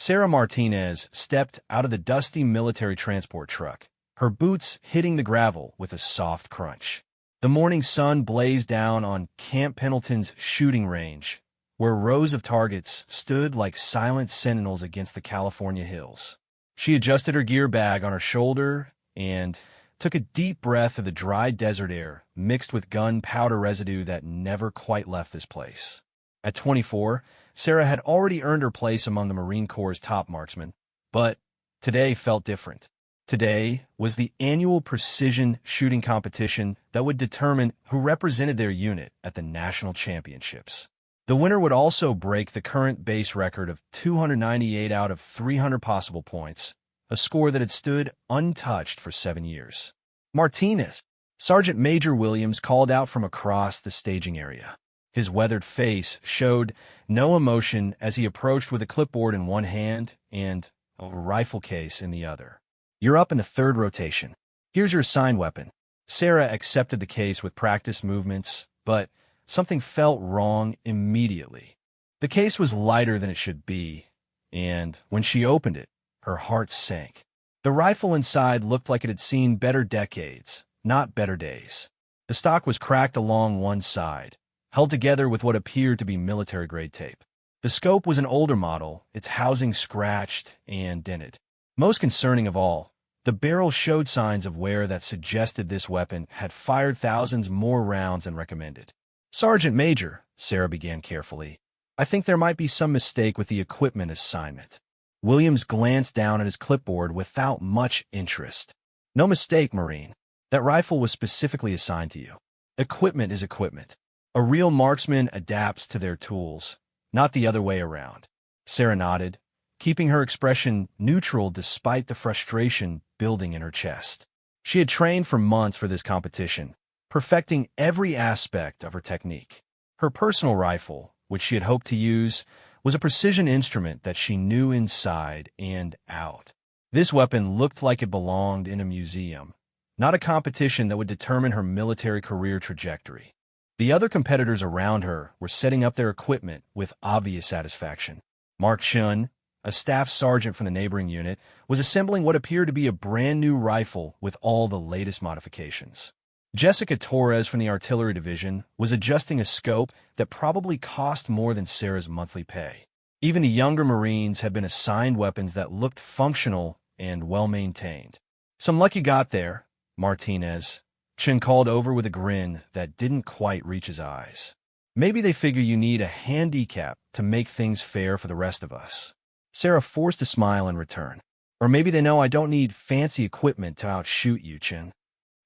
Sarah Martinez stepped out of the dusty military transport truck, her boots hitting the gravel with a soft crunch. The morning sun blazed down on Camp Pendleton's shooting range, where rows of targets stood like silent sentinels against the California hills. She adjusted her gear bag on her shoulder and took a deep breath of the dry desert air mixed with gunpowder residue that never quite left this place. At 24, Sarah had already earned her place among the Marine Corps' top marksmen, but today felt different. Today was the annual precision shooting competition that would determine who represented their unit at the national championships. The winner would also break the current base record of 298 out of 300 possible points, a score that had stood untouched for 7 years. Martinez, Sergeant Major Williams called out from across the staging area. His weathered face showed no emotion as he approached with a clipboard in one hand and a rifle case in the other. "You're up in the third rotation. Here's your assigned weapon." Sarah accepted the case with practiced movements, but something felt wrong immediately. The case was lighter than it should be, and when she opened it, her heart sank. The rifle inside looked like it had seen better decades, not better days. The stock was cracked along one side, held together with what appeared to be military-grade tape. The scope was an older model, its housing scratched and dented. Most concerning of all, the barrel showed signs of wear that suggested this weapon had fired thousands more rounds than recommended. "Sergeant Major," Sarah began carefully, "I think there might be some mistake with the equipment assignment." Williams glanced down at his clipboard without much interest. "No mistake, Marine. That rifle was specifically assigned to you. Equipment is equipment. A real marksman adapts to their tools, not the other way around." Sarah nodded, keeping her expression neutral despite the frustration building in her chest. She had trained for months for this competition, perfecting every aspect of her technique. Her personal rifle, which she had hoped to use, was a precision instrument that she knew inside and out. This weapon looked like it belonged in a museum, not a competition that would determine her military career trajectory. The other competitors around her were setting up their equipment with obvious satisfaction. Mark Shun, a staff sergeant from the neighboring unit, was assembling what appeared to be a brand-new rifle with all the latest modifications. Jessica Torres from the artillery division was adjusting a scope that probably cost more than Sarah's monthly pay. Even the younger Marines had been assigned weapons that looked functional and well-maintained. "Some luck you got there, Martinez," Chin called over with a grin that didn't quite reach his eyes. "Maybe they figure you need a handicap to make things fair for the rest of us." Sarah forced a smile in return. "Or maybe they know I don't need fancy equipment to outshoot you, Chin."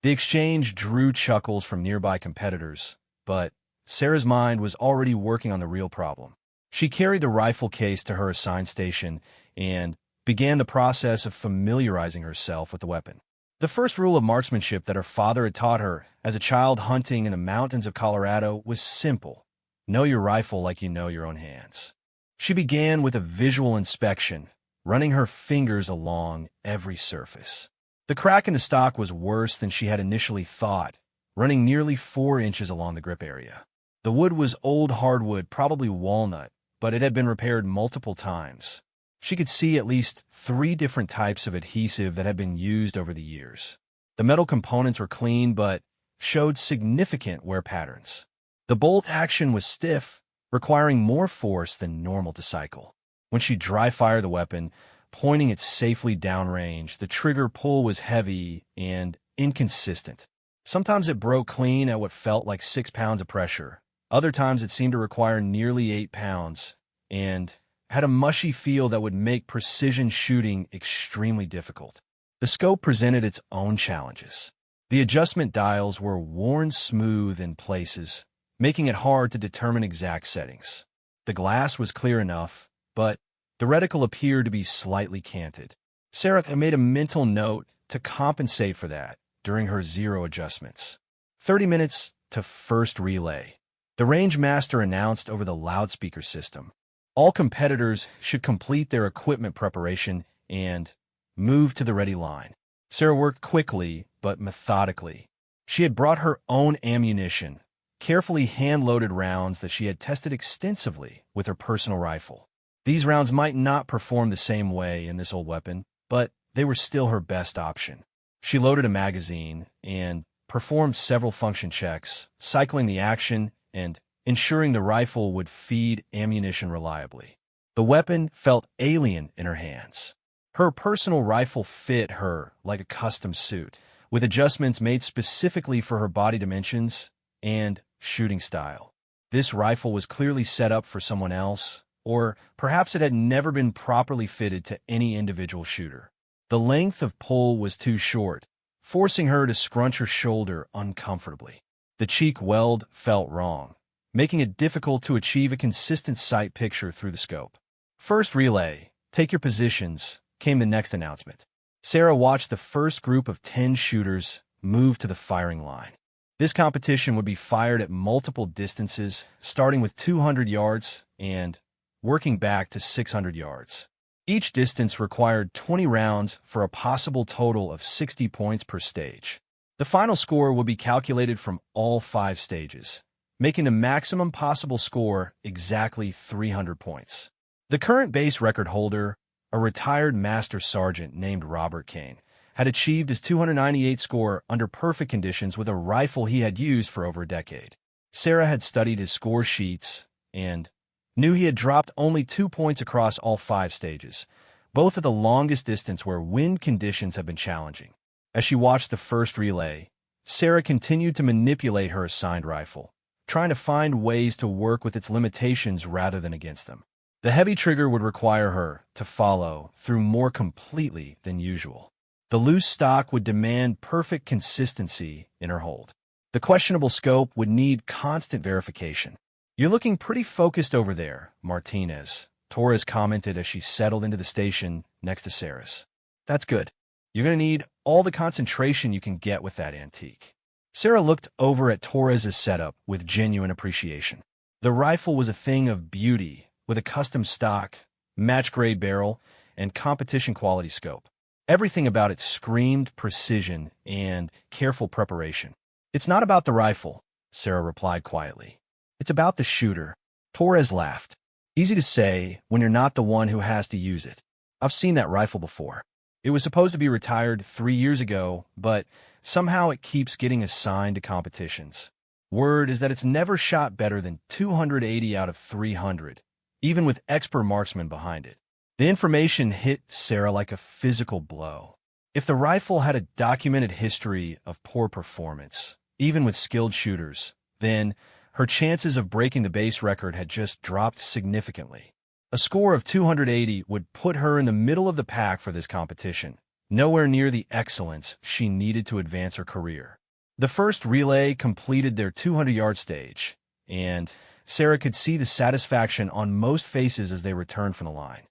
The exchange drew chuckles from nearby competitors, but Sarah's mind was already working on the real problem. She carried the rifle case to her assigned station and began the process of familiarizing herself with the weapon. The first rule of marksmanship that her father had taught her as a child hunting in the mountains of Colorado was simple: know your rifle like you know your own hands. She began with a visual inspection, running her fingers along every surface. The crack in the stock was worse than she had initially thought, running nearly 4 inches along the grip area. The wood was old hardwood, probably walnut, but it had been repaired multiple times. She could see at least 3 different types of adhesive that had been used over the years. The metal components were clean, but showed significant wear patterns. The bolt action was stiff, requiring more force than normal to cycle. When she dry-fired the weapon, pointing it safely downrange, the trigger pull was heavy and inconsistent. Sometimes it broke clean at what felt like 6 pounds of pressure. Other times it seemed to require nearly 8 pounds and had a mushy feel that would make precision shooting extremely difficult. The scope presented its own challenges. The adjustment dials were worn smooth in places, making it hard to determine exact settings. The glass was clear enough, but the reticle appeared to be slightly canted. Sarah made a mental note to compensate for that during her zero adjustments. 30 minutes to first relay. The range master announced over the loudspeaker system. All competitors should complete their equipment preparation and move to the ready line. Sarah worked quickly but methodically. She had brought her own ammunition, carefully hand-loaded rounds that she had tested extensively with her personal rifle. These rounds might not perform the same way in this old weapon, but they were still her best option. She loaded a magazine and performed several function checks, cycling the action and ensuring the rifle would feed ammunition reliably. The weapon felt alien in her hands. Her personal rifle fit her like a custom suit, with adjustments made specifically for her body dimensions and shooting style. This rifle was clearly set up for someone else, or perhaps it had never been properly fitted to any individual shooter. The length of pull was too short, forcing her to scrunch her shoulder uncomfortably. The cheek weld felt wrong, making it difficult to achieve a consistent sight picture through the scope. First relay, take your positions, came the next announcement. Sarah watched the first group of 10 shooters move to the firing line. This competition would be fired at multiple distances, starting with 200 yards and working back to 600 yards. Each distance required 20 rounds for a possible total of 60 points per stage. The final score will be calculated from all 5 stages, making the maximum possible score exactly 300 points. The current base record holder, a retired master sergeant named Robert Kane, had achieved his 298 score under perfect conditions with a rifle he had used for over a decade. Sarah had studied his score sheets and knew he had dropped only 2 points across all 5 stages, both at the longest distance where wind conditions have been challenging. As she watched the first relay, Sarah continued to manipulate her assigned rifle, trying to find ways to work with its limitations rather than against them. The heavy trigger would require her to follow through more completely than usual. The loose stock would demand perfect consistency in her hold. The questionable scope would need constant verification. "You're looking pretty focused over there, Martinez," Torres commented as she settled into the station next to Sarah's. "That's good. You're going to need all the concentration you can get with that antique." Sarah looked over at Torres's setup with genuine appreciation. The rifle was a thing of beauty, with a custom stock, match-grade barrel, and competition-quality scope. Everything about it screamed precision and careful preparation. "It's not about the rifle," Sarah replied quietly. "It's about the shooter." Torres laughed. "Easy to say when you're not the one who has to use it. I've seen that rifle before. It was supposed to be retired 3 years ago, but somehow it keeps getting assigned to competitions. Word is that it's never shot better than 280 out of 300, even with expert marksmen behind it." The information hit Sarah like a physical blow. If the rifle had a documented history of poor performance, even with skilled shooters, then her chances of breaking the base record had just dropped significantly. A score of 280 would put her in the middle of the pack for this competition, nowhere near the excellence she needed to advance her career. The first relay completed their 200-yard stage, and Sarah could see the satisfaction on most faces as they returned from the line.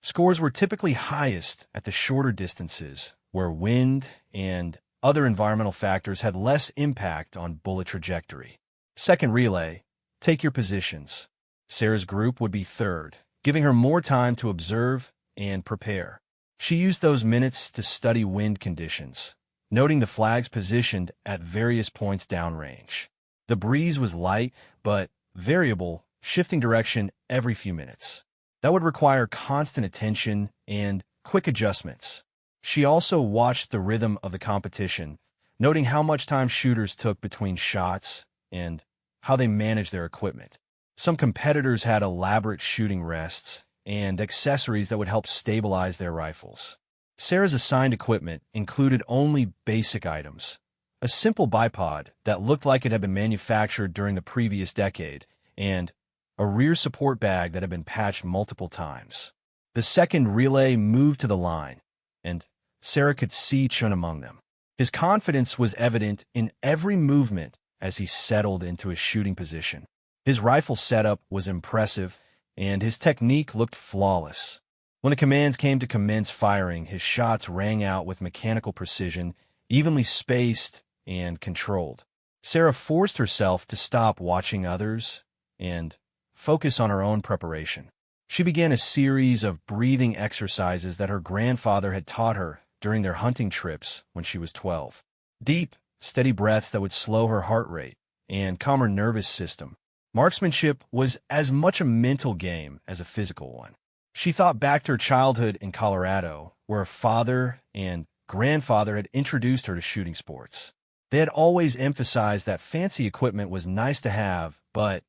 Scores were typically highest at the shorter distances, where wind and other environmental factors had less impact on bullet trajectory. Second relay, take your positions. Sarah's group would be third, giving her more time to observe and prepare. She used those minutes to study wind conditions, noting the flags positioned at various points downrange. The breeze was light, but variable, shifting direction every few minutes. That would require constant attention and quick adjustments. She also watched the rhythm of the competition, noting how much time shooters took between shots and how they managed their equipment. Some competitors had elaborate shooting rests and accessories that would help stabilize their rifles. Sarah's assigned equipment included only basic items: a simple bipod that looked like it had been manufactured during the previous decade, and a rear support bag that had been patched multiple times. The second relay moved to the line, and Sarah could see Chun among them. His confidence was evident in every movement as he settled into his shooting position. His rifle setup was impressive, and his technique looked flawless. When the commands came to commence firing, his shots rang out with mechanical precision, evenly spaced and controlled. Sarah forced herself to stop watching others and focus on her own preparation. She began a series of breathing exercises that her grandfather had taught her during their hunting trips when she was 12. Deep, steady breaths that would slow her heart rate and calm her nervous system. Marksmanship was as much a mental game as a physical one. She thought back to her childhood in Colorado, where her father and grandfather had introduced her to shooting sports. They had always emphasized that fancy equipment was nice to have, but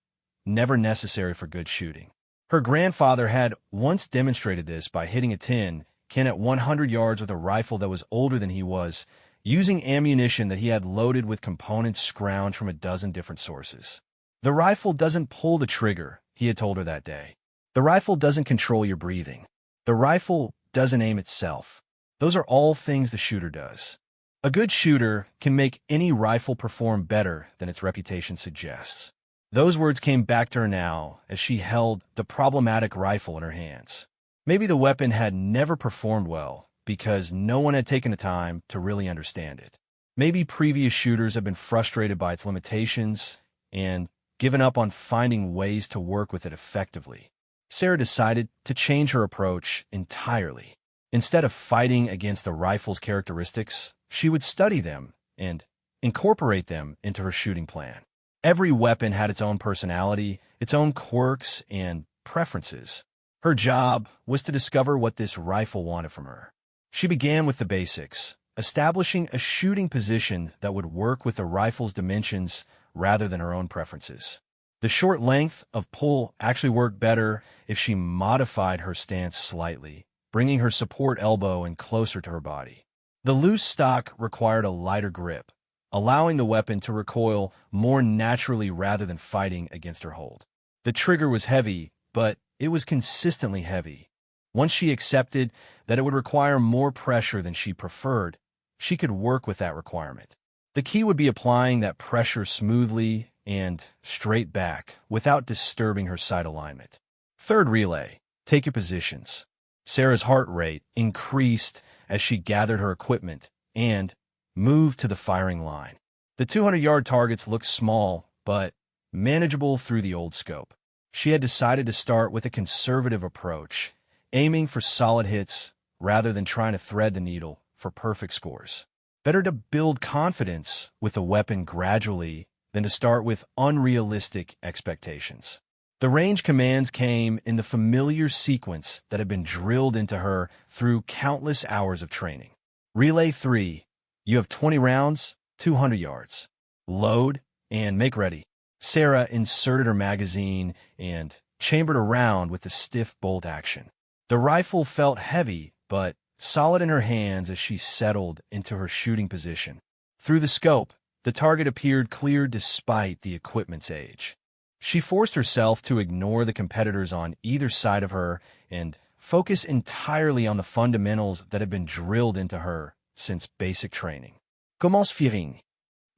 never necessary for good shooting. Her grandfather had once demonstrated this by hitting a tin can at 100 yards with a rifle that was older than he was, using ammunition that he had loaded with components scrounged from a dozen different sources. The rifle doesn't pull the trigger, he had told her that day. The rifle doesn't control your breathing. The rifle doesn't aim itself. Those are all things the shooter does. A good shooter can make any rifle perform better than its reputation suggests. Those words came back to her now as she held the problematic rifle in her hands. Maybe the weapon had never performed well because no one had taken the time to really understand it. Maybe previous shooters have been frustrated by its limitations and given up on finding ways to work with it effectively. Sarah decided to change her approach entirely. Instead of fighting against the rifle's characteristics, she would study them and incorporate them into her shooting plan. Every weapon had its own personality, its own quirks and preferences. Her job was to discover what this rifle wanted from her. She began with the basics, establishing a shooting position that would work with the rifle's dimensions rather than her own preferences. The short length of pull actually worked better if she modified her stance slightly, bringing her support elbow in closer to her body. The loose stock required a lighter grip, allowing the weapon to recoil more naturally rather than fighting against her hold. The trigger was heavy, but it was consistently heavy. Once she accepted that it would require more pressure than she preferred, she could work with that requirement. The key would be applying that pressure smoothly and straight back without disturbing her sight alignment. Third relay, take your positions. Sarah's heart rate increased as she gathered her equipment and moved to the firing line. The 200-yard targets looked small, but manageable through the old scope. She had decided to start with a conservative approach, aiming for solid hits rather than trying to thread the needle for perfect scores. Better to build confidence with a weapon gradually than to start with unrealistic expectations. The range commands came in the familiar sequence that had been drilled into her through countless hours of training. Relay 3. You have 20 rounds, 200 yards. Load and make ready. Sarah inserted her magazine and chambered a round with a stiff bolt action. The rifle felt heavy, but solid in her hands as she settled into her shooting position. Through the scope, the target appeared clear despite the equipment's age. She forced herself to ignore the competitors on either side of her and focus entirely on the fundamentals that had been drilled into her since basic training. Commence firing.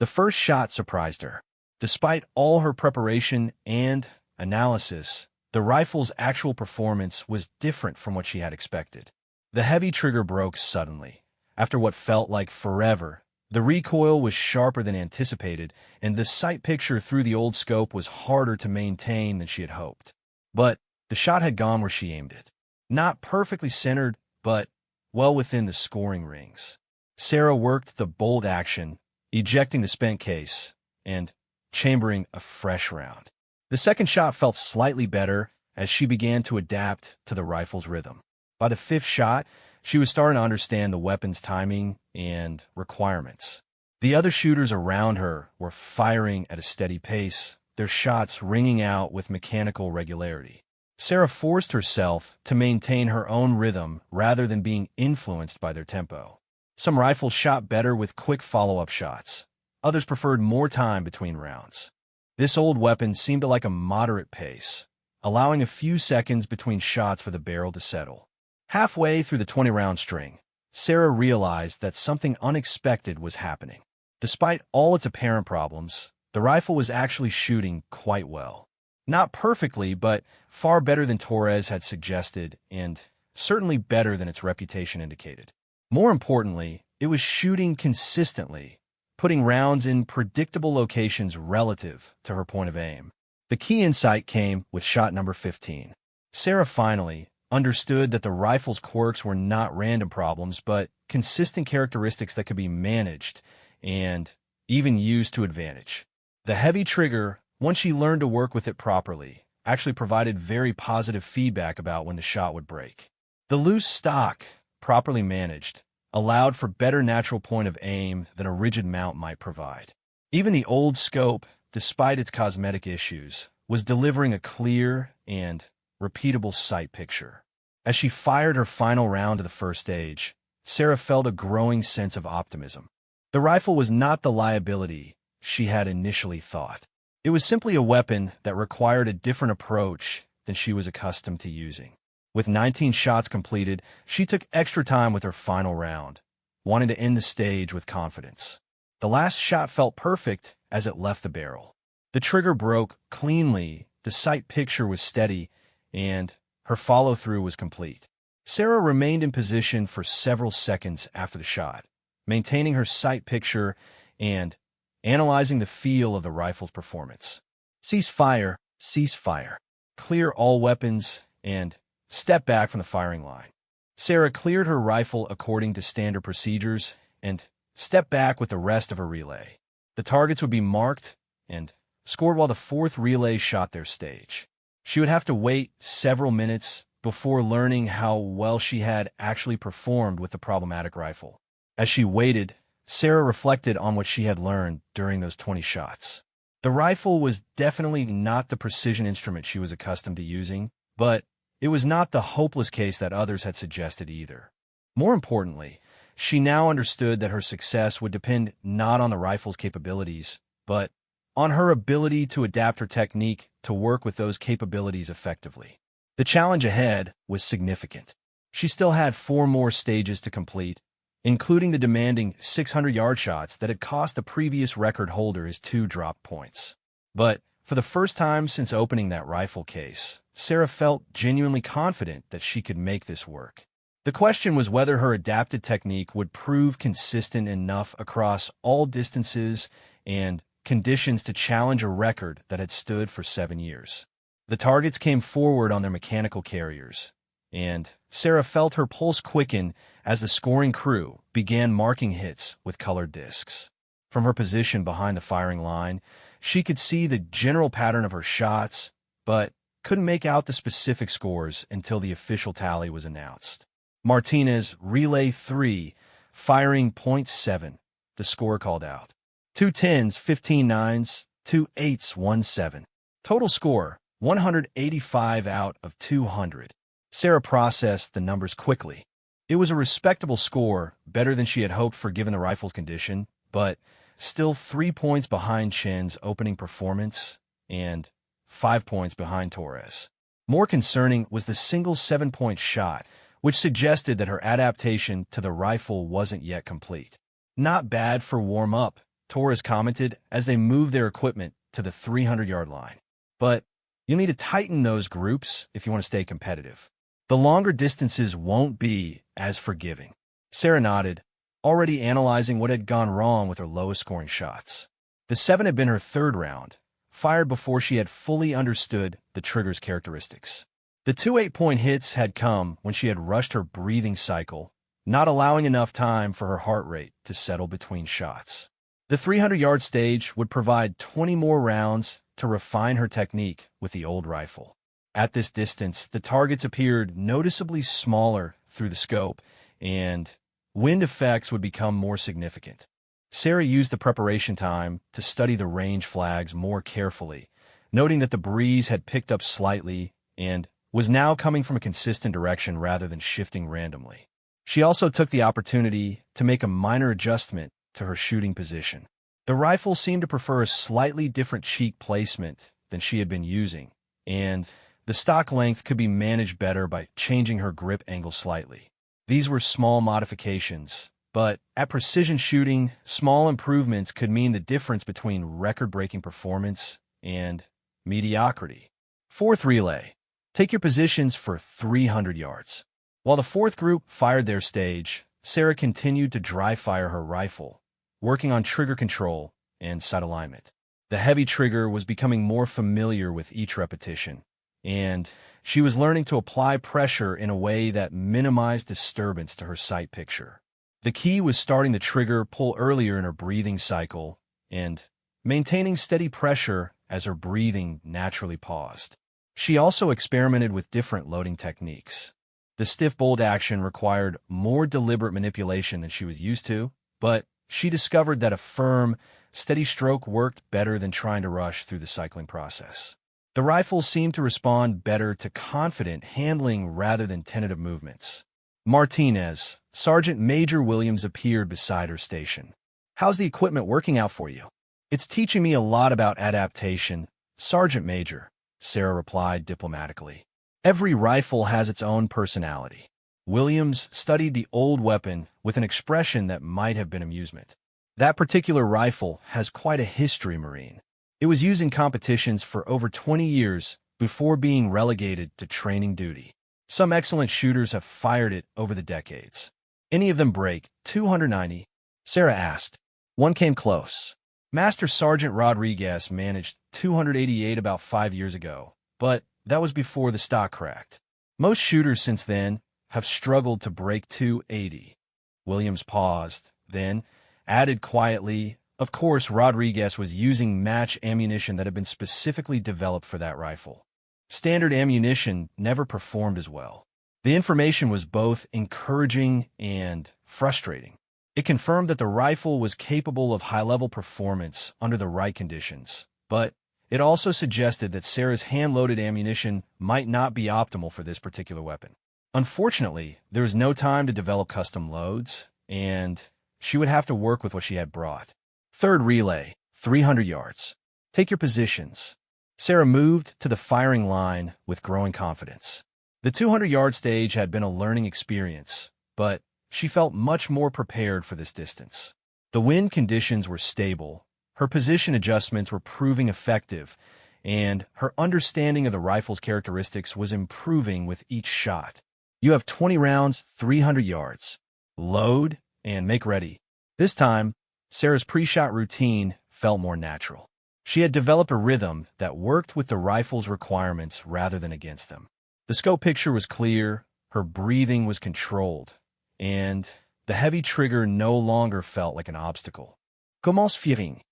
The first shot surprised her. Despite all her preparation and analysis, the rifle's actual performance was different from what she had expected. The heavy trigger broke suddenly. After what felt like forever, the recoil was sharper than anticipated, and the sight picture through the old scope was harder to maintain than she had hoped. But the shot had gone where she aimed it. Not perfectly centered, but well within the scoring rings. Sarah worked the bolt action, ejecting the spent case and chambering a fresh round. The second shot felt slightly better as she began to adapt to the rifle's rhythm. By the fifth shot, she was starting to understand the weapon's timing and requirements. The other shooters around her were firing at a steady pace, their shots ringing out with mechanical regularity. Sarah forced herself to maintain her own rhythm rather than being influenced by their tempo. Some rifles shot better with quick follow-up shots. Others preferred more time between rounds. This old weapon seemed to like a moderate pace, allowing a few seconds between shots for the barrel to settle. Halfway through the 20-round string, Sarah realized that something unexpected was happening. Despite all its apparent problems, the rifle was actually shooting quite well. Not perfectly, but far better than Torres had suggested, and certainly better than its reputation indicated. More importantly, it was shooting consistently, putting rounds in predictable locations relative to her point of aim. The key insight came with shot number 15. Sarah finally understood that the rifle's quirks were not random problems, but consistent characteristics that could be managed and even used to advantage. The heavy trigger, once she learned to work with it properly, actually provided very positive feedback about when the shot would break. The loose stock, properly managed, allowed for better natural point of aim than a rigid mount might provide. Even the old scope, despite its cosmetic issues, was delivering a clear and repeatable sight picture. As she fired her final round of the first stage, Sarah felt a growing sense of optimism. The rifle was not the liability she had initially thought. It was simply a weapon that required a different approach than she was accustomed to using. With 19 shots completed, she took extra time with her final round, wanting to end the stage with confidence. The last shot felt perfect as it left the barrel. The trigger broke cleanly, the sight picture was steady, and her follow-through was complete. Sarah remained in position for several seconds after the shot, maintaining her sight picture and analyzing the feel of the rifle's performance. Cease fire, cease fire. Clear all weapons, and step back from the firing line. Sarah cleared her rifle according to standard procedures and stepped back with the rest of her relay. The targets would be marked and scored while the fourth relay shot their stage. She would have to wait several minutes before learning how well she had actually performed with the problematic rifle. As she waited, Sarah reflected on what she had learned during those 20 shots. The rifle was definitely not the precision instrument she was accustomed to using, but it was not the hopeless case that others had suggested either. More importantly, she now understood that her success would depend not on the rifle's capabilities, but on her ability to adapt her technique to work with those capabilities effectively. The challenge ahead was significant. She still had 4 more stages to complete, including the demanding 600-yard shots that had cost the previous record holder his 2 drop points. But for the first time since opening that rifle case, Sarah felt genuinely confident that she could make this work. The question was whether her adapted technique would prove consistent enough across all distances and conditions to challenge a record that had stood for 7 years. The targets came forward on their mechanical carriers, and Sarah felt her pulse quicken as the scoring crew began marking hits with colored discs. From her position behind the firing line, she could see the general pattern of her shots, but couldn't make out the specific scores until the official tally was announced. Martinez, Relay 3, firing .7, the score called out. 2 10s, 15 9s, 2 8s, 1 7. Total score, 185 out of 200. Sarah processed the numbers quickly. It was a respectable score, better than she had hoped for given the rifle's condition, but still 3 points behind Chen's opening performance and 5 points behind Torres. More concerning was the single 7-point shot, which suggested that her adaptation to the rifle wasn't yet complete. Not bad for warm-up, Torres commented as they moved their equipment to the 300-yard line. But you'll need to tighten those groups if you want to stay competitive. The longer distances won't be as forgiving. Sarah nodded, already analyzing what had gone wrong with her lowest-scoring shots. The 7 had been her third round, fired before she had fully understood the trigger's characteristics. The 2 8-point hits had come when she had rushed her breathing cycle, not allowing enough time for her heart rate to settle between shots. The 300-yard stage would provide 20 more rounds to refine her technique with the old rifle. At this distance, the targets appeared noticeably smaller through the scope, and wind effects would become more significant. Sarah used the preparation time to study the range flags more carefully, noting that the breeze had picked up slightly and was now coming from a consistent direction rather than shifting randomly. She also took the opportunity to make a minor adjustment to her shooting position. The rifle seemed to prefer a slightly different cheek placement than she had been using, and the stock length could be managed better by changing her grip angle slightly. These were small modifications, but at precision shooting, small improvements could mean the difference between record-breaking performance and mediocrity. Fourth relay. Take your positions for 300 yards. While the fourth group fired their stage, Sarah continued to dry fire her rifle, working on trigger control and sight alignment. The heavy trigger was becoming more familiar with each repetition, and she was learning to apply pressure in a way that minimized disturbance to her sight picture. The key was starting the trigger pull earlier in her breathing cycle and maintaining steady pressure as her breathing naturally paused. She also experimented with different loading techniques. The stiff bolt action required more deliberate manipulation than she was used to, but she discovered that a firm, steady stroke worked better than trying to rush through the cycling process. The rifle seemed to respond better to confident handling rather than tentative movements. Martinez, Sergeant Major Williams appeared beside her station. "How's the equipment working out for you?" "It's teaching me a lot about adaptation, Sergeant Major," Sarah replied diplomatically. "Every rifle has its own personality." Williams studied the old weapon with an expression that might have been amusement. "That particular rifle has quite a history, Marine. It was used in competitions for over 20 years before being relegated to training duty. Some excellent shooters have fired it over the decades." "Any of them break 290? Sarah asked. "One came close. Master Sergeant Rodriguez managed 288 about 5 years ago, but that was before the stock cracked. Most shooters since then have struggled to break 280. Williams paused, then added quietly, "Of course, Rodriguez was using match ammunition that had been specifically developed for that rifle. Standard ammunition never performed as well." The information was both encouraging and frustrating. It confirmed that the rifle was capable of high-level performance under the right conditions, but it also suggested that Sarah's hand-loaded ammunition might not be optimal for this particular weapon. Unfortunately, there was no time to develop custom loads, and she would have to work with what she had brought. Third relay, 300 yards. "Take your positions." Sarah moved to the firing line with growing confidence. The 200-yard stage had been a learning experience, but she felt much more prepared for this distance. The wind conditions were stable, her position adjustments were proving effective, and her understanding of the rifle's characteristics was improving with each shot. "You have 20 rounds, 300 yards. Load and make ready." This time, Sarah's pre-shot routine felt more natural. She had developed a rhythm that worked with the rifle's requirements rather than against them. The scope picture was clear, her breathing was controlled, and the heavy trigger no longer felt like an obstacle. "Commence firing."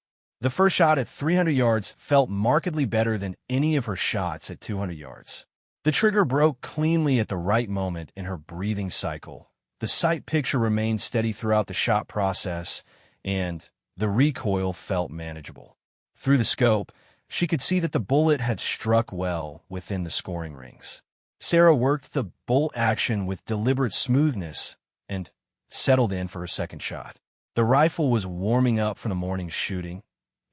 The first shot at 300 yards felt markedly better than any of her shots at 200 yards. The trigger broke cleanly at the right moment in her breathing cycle. The sight picture remained steady throughout the shot process, and the recoil felt manageable. Through the scope, she could see that the bullet had struck well within the scoring rings. Sarah worked the bolt action with deliberate smoothness and settled in for her second shot. The rifle was warming up from the morning's shooting,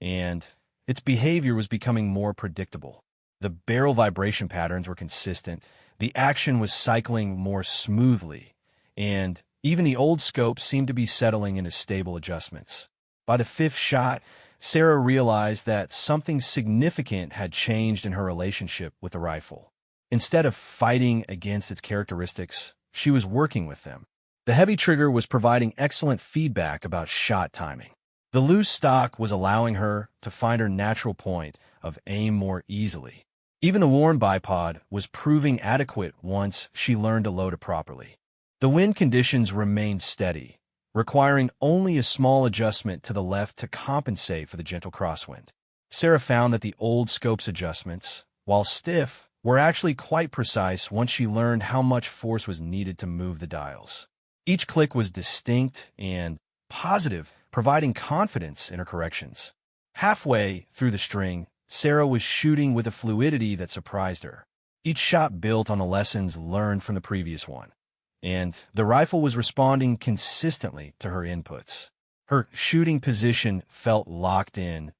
and its behavior was becoming more predictable. The barrel vibration patterns were consistent, the action was cycling more smoothly, and even the old scope seemed to be settling into stable adjustments. By the fifth shot, Sarah realized that something significant had changed in her relationship with the rifle. Instead of fighting against its characteristics, she was working with them. The heavy trigger was providing excellent feedback about shot timing. The loose stock was allowing her to find her natural point of aim more easily. Even the worn bipod was proving adequate once she learned to load it properly. The wind conditions remained steady, requiring only a small adjustment to the left to compensate for the gentle crosswind. Sarah found that the old scope's adjustments, while stiff, were actually quite precise once she learned how much force was needed to move the dials. Each click was distinct and positive, providing confidence in her corrections. Halfway through the string, Sarah was shooting with a fluidity that surprised her. Each shot built on the lessons learned from the previous one, and the rifle was responding consistently to her inputs. Her shooting position felt locked in,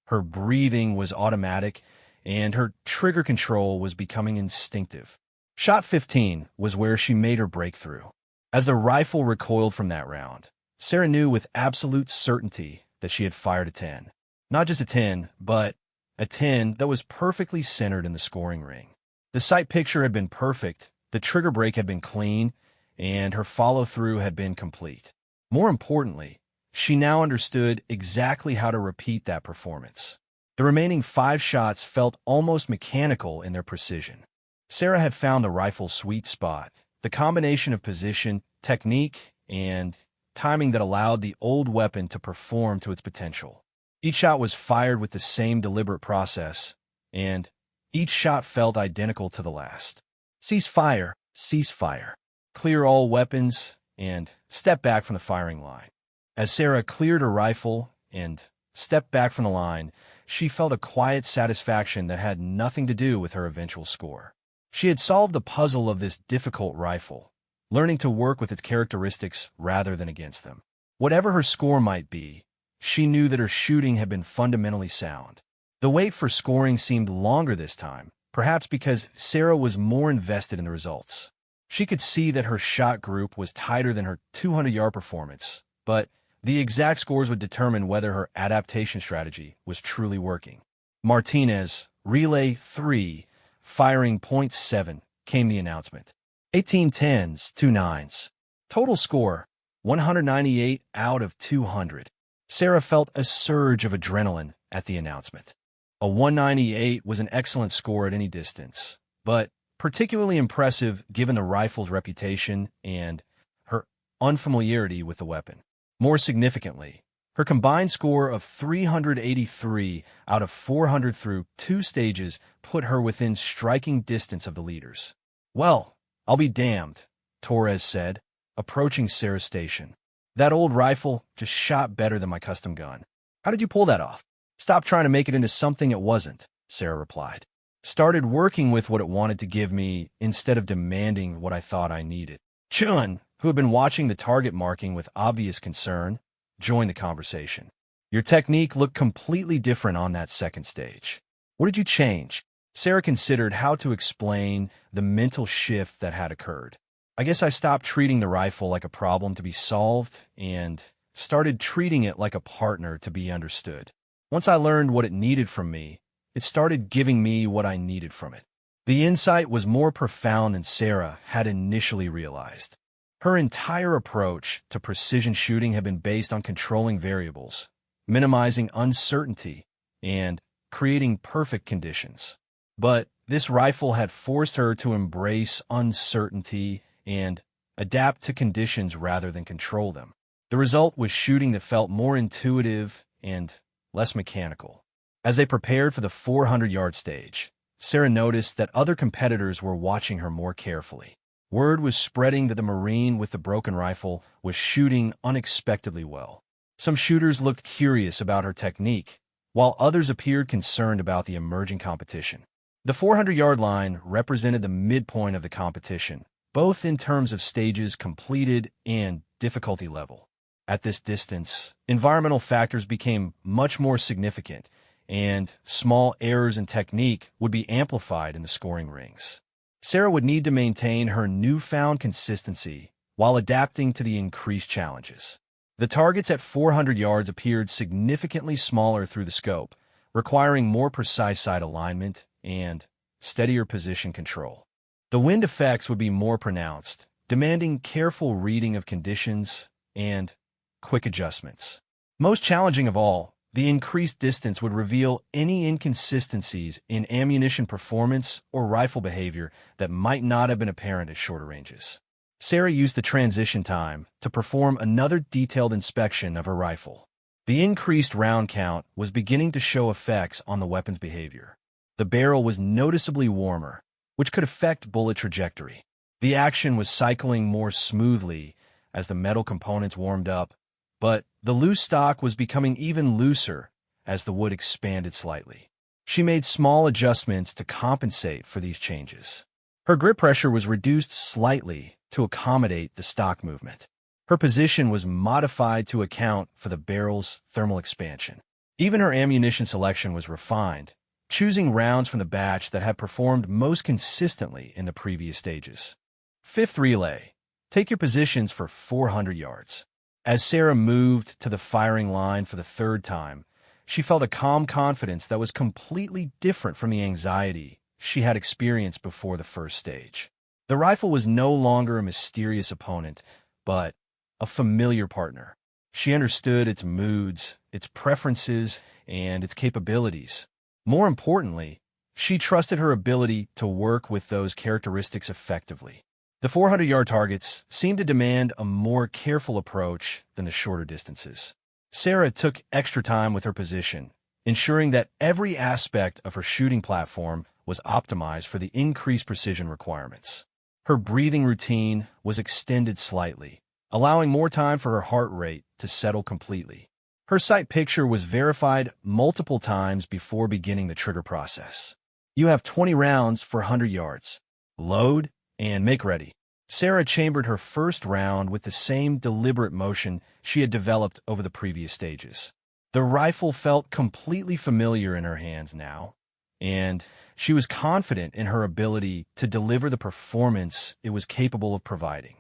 her breathing was automatic, and her trigger control was becoming instinctive. Shot 15 was where she made her breakthrough. As the rifle recoiled from that round, Sarah knew with absolute certainty that she had fired a 10. Not just a 10, but a 10 that was perfectly centered in the scoring ring. The sight picture had been perfect, the trigger break had been clean, and her follow-through had been complete. More importantly, she now understood exactly how to repeat that performance. The remaining 5 shots felt almost mechanical in their precision. Sarah had found the rifle's sweet spot, the combination of position, technique, and timing that allowed the old weapon to perform to its potential. Each shot was fired with the same deliberate process, and Each shot felt identical to the last. Cease fire, cease fire. Clear all weapons, and step back from the firing line. As Sarah cleared her rifle and stepped back from the line, she felt a quiet satisfaction that had nothing to do with her eventual score. She had solved the puzzle of this difficult rifle, learning to work with its characteristics rather than against them. Whatever her score might be, she knew that her shooting had been fundamentally sound. The wait for scoring seemed longer this time, perhaps because Sarah was more invested in the results. She could see that her shot group was tighter than her 200-yard performance, but the exact scores would determine whether her adaptation strategy was truly working. Martinez, relay 3, firing .7, came the announcement. 18 10s, 2 9s. Total score, 198 out of 200. Sarah felt a surge of adrenaline at the announcement. A 198 was an excellent score at any distance, but particularly impressive given the rifle's reputation and her unfamiliarity with the weapon. More significantly, her combined score of 383 out of 400 through 2 stages put her within striking distance of the leaders. "Well, I'll be damned," Torres said, approaching Sarah's station. "That old rifle just shot better than my custom gun. How did you pull that off?" "Stop trying to make it into something it wasn't," Sarah replied. "Started working with what it wanted to give me instead of demanding what I thought I needed." Chun, who had been watching the target marking with obvious concern, joined the conversation. "Your technique looked completely different on that second stage. What did you change?" Sarah considered how to explain the mental shift that had occurred. "I guess I stopped treating the rifle like a problem to be solved and started treating it like a partner to be understood. Once I learned what it needed from me, it started giving me what I needed from it." The insight was more profound than Sarah had initially realized. Her entire approach to precision shooting had been based on controlling variables, minimizing uncertainty, and creating perfect conditions. But this rifle had forced her to embrace uncertainty and adapt to conditions rather than control them. The result was shooting that felt more intuitive and less mechanical. As they prepared for the 400-yard stage, Sarah noticed that other competitors were watching her more carefully. Word was spreading that the Marine with the broken rifle was shooting unexpectedly well. Some shooters looked curious about her technique, while others appeared concerned about the emerging competition. The 400-yard line represented the midpoint of the competition, both in terms of stages completed and difficulty level. At this distance, environmental factors became much more significant, and small errors in technique would be amplified in the scoring rings. Sarah would need to maintain her newfound consistency while adapting to the increased challenges. The targets at 400 yards appeared significantly smaller through the scope, requiring more precise sight alignment and steadier position control. The wind effects would be more pronounced, demanding careful reading of conditions and quick adjustments. Most challenging of all, the increased distance would reveal any inconsistencies in ammunition performance or rifle behavior that might not have been apparent at shorter ranges. Sarah used the transition time to perform another detailed inspection of her rifle. The increased round count was beginning to show effects on the weapon's behavior. The barrel was noticeably warmer, which could affect bullet trajectory. The action was cycling more smoothly as the metal components warmed up, but the loose stock was becoming even looser as the wood expanded slightly. She made small adjustments to compensate for these changes. Her grip pressure was reduced slightly to accommodate the stock movement. Her position was modified to account for the barrel's thermal expansion. Even her ammunition selection was refined, choosing rounds from the batch that had performed most consistently in the previous stages. Fifth relay. Take your positions for 400 yards. As Sarah moved to the firing line for the third time, she felt a calm confidence that was completely different from the anxiety she had experienced before the first stage. The rifle was no longer a mysterious opponent, but a familiar partner. She understood its moods, its preferences, and its capabilities. More importantly, she trusted her ability to work with those characteristics effectively. The 400-yard targets seemed to demand a more careful approach than the shorter distances. Sarah took extra time with her position, ensuring that every aspect of her shooting platform was optimized for the increased precision requirements. Her breathing routine was extended slightly, allowing more time for her heart rate to settle completely. Her sight picture was verified multiple times before beginning the trigger process. You have 20 rounds for 100 yards. Load and make ready. Sarah chambered her first round with the same deliberate motion she had developed over the previous stages. The rifle felt completely familiar in her hands now, and she was confident in her ability to deliver the performance it was capable of providing.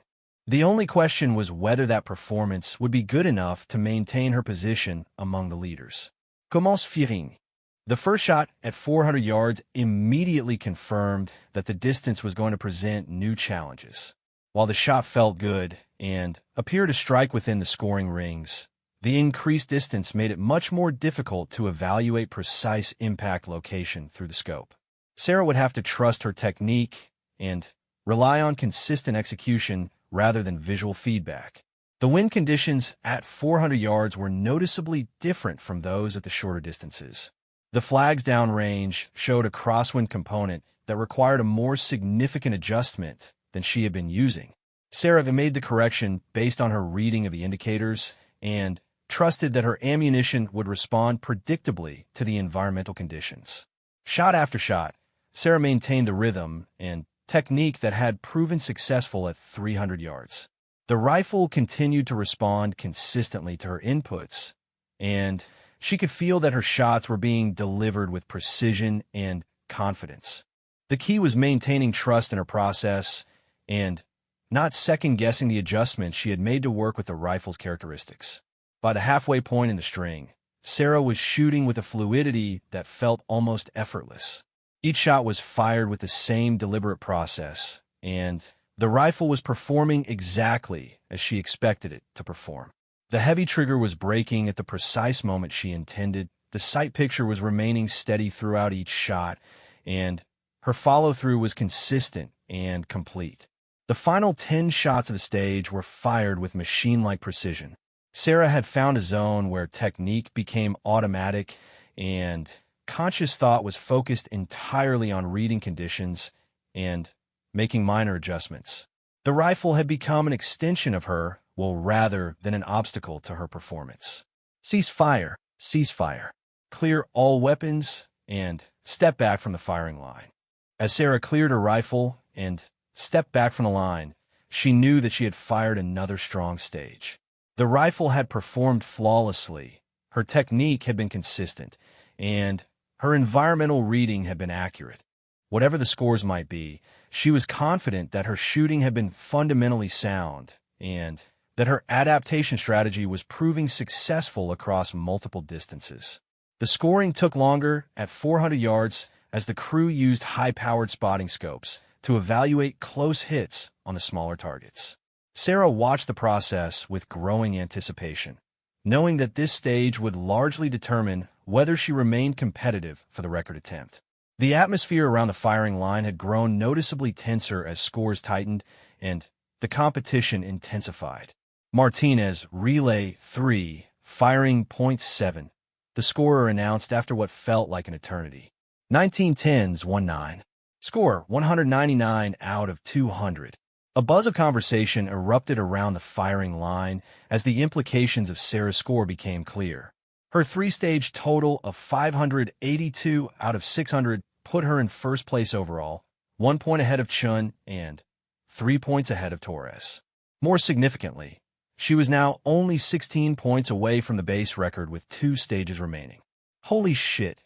The only question was whether that performance would be good enough to maintain her position among the leaders. Commence firing. The first shot at 400 yards immediately confirmed that the distance was going to present new challenges. While the shot felt good and appeared to strike within the scoring rings, the increased distance made it much more difficult to evaluate precise impact location through the scope. Sarah would have to trust her technique and rely on consistent execution rather than visual feedback. The wind conditions at 400 yards were noticeably different from those at the shorter distances. The flags downrange showed a crosswind component that required a more significant adjustment than she had been using. Sarah had made the correction based on her reading of the indicators and trusted that her ammunition would respond predictably to the environmental conditions. Shot after shot, Sarah maintained the rhythm and technique that had proven successful at 300 yards. The rifle continued to respond consistently to her inputs, and she could feel that her shots were being delivered with precision and confidence. The key was maintaining trust in her process and not second-guessing the adjustments she had made to work with the rifle's characteristics. By the halfway point in the string, Sarah was shooting with a fluidity that felt almost effortless. Each shot was fired with the same deliberate process, and the rifle was performing exactly as she expected it to perform. The heavy trigger was breaking at the precise moment she intended, the sight picture was remaining steady throughout each shot, and her follow-through was consistent and complete. The final 10 shots of the stage were fired with machine-like precision. Sarah had found a zone where technique became automatic and conscious thought was focused entirely on reading conditions and making minor adjustments. The rifle had become an extension of her, rather than an obstacle to her performance. Cease fire, cease fire. Clear all weapons and step back from the firing line. As Sarah cleared her rifle and stepped back from the line, she knew that she had fired another strong stage. The rifle had performed flawlessly, her technique had been consistent, and her environmental reading had been accurate. Whatever the scores might be, she was confident that her shooting had been fundamentally sound and that her adaptation strategy was proving successful across multiple distances. The scoring took longer at 400 yards as the crew used high-powered spotting scopes to evaluate close hits on the smaller targets. Sarah watched the process with growing anticipation, knowing that this stage would largely determine whether she remained competitive for the record attempt. The atmosphere around the firing line had grown noticeably tenser as scores tightened and the competition intensified. Martinez, relay 3, firing .7. The scorer announced after what felt like an eternity. 1910s 1-9. Score 199 out of 200. A buzz of conversation erupted around the firing line as the implications of Sarah's score became clear. Her three-stage total of 582 out of 600 put her in first place overall, 1 point ahead of Chun and 3 points ahead of Torres. More significantly, she was now only 16 points away from the base record with 2 stages remaining. Holy shit,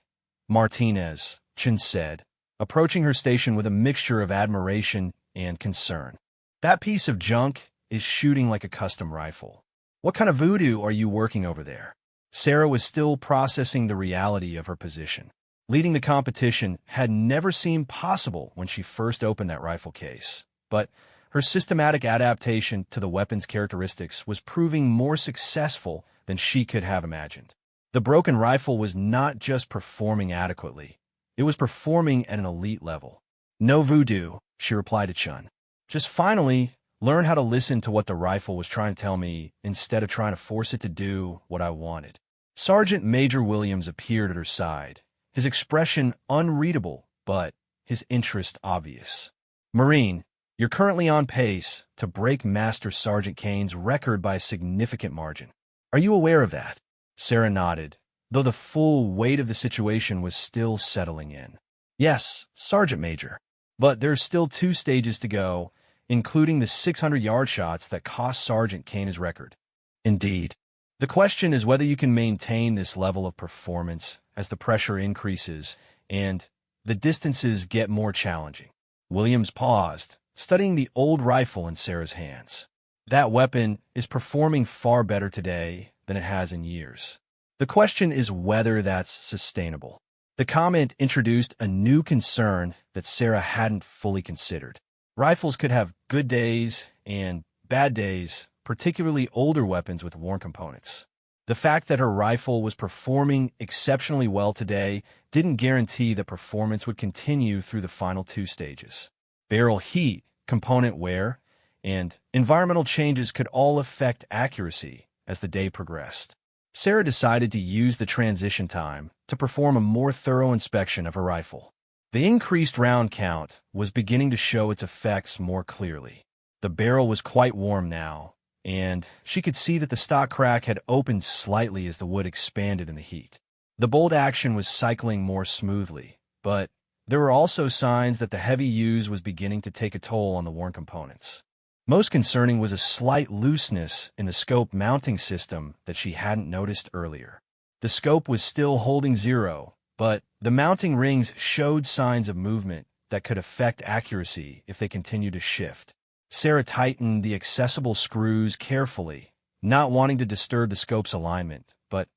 Martinez, Chun said, approaching her station with a mixture of admiration and concern. That piece of junk is shooting like a custom rifle. What kind of voodoo are you working over there? Sarah was still processing the reality of her position. Leading the competition had never seemed possible when she first opened that rifle case, but her systematic adaptation to the weapon's characteristics was proving more successful than she could have imagined. The broken rifle was not just performing adequately, it was performing at an elite level. No voodoo, she replied to Chun. Just finally learn how to listen to what the rifle was trying to tell me instead of trying to force it to do what I wanted. Sergeant Major Williams appeared at her side, his expression unreadable but his interest obvious. "Marine, you're currently on pace to break Master Sergeant Kane's record by a significant margin. Are you aware of that?" Sarah nodded, though the full weight of the situation was still settling in. "Yes, Sergeant Major. But there's still 2 stages to go, including the 600-yard shots that cost Sergeant Kane his record." "Indeed. The question is whether you can maintain this level of performance as the pressure increases and the distances get more challenging." Williams paused, studying the old rifle in Sarah's hands. "That weapon is performing far better today than it has in years. The question is whether that's sustainable." The comment introduced a new concern that Sarah hadn't fully considered. Rifles could have good days and bad days, particularly older weapons with worn components. The fact that her rifle was performing exceptionally well today didn't guarantee that performance would continue through the final 2 stages. Barrel heat, component wear, and environmental changes could all affect accuracy as the day progressed. Sarah decided to use the transition time to perform a more thorough inspection of her rifle. The increased round count was beginning to show its effects more clearly. The barrel was quite warm now, and she could see that the stock crack had opened slightly as the wood expanded in the heat. The bolt action was cycling more smoothly, but there were also signs that the heavy use was beginning to take a toll on the worn components. Most concerning was a slight looseness in the scope mounting system that she hadn't noticed earlier. The scope was still holding 0, but the mounting rings showed signs of movement that could affect accuracy if they continued to shift. Sarah tightened the accessible screws carefully, not wanting to disturb the scope's alignment, but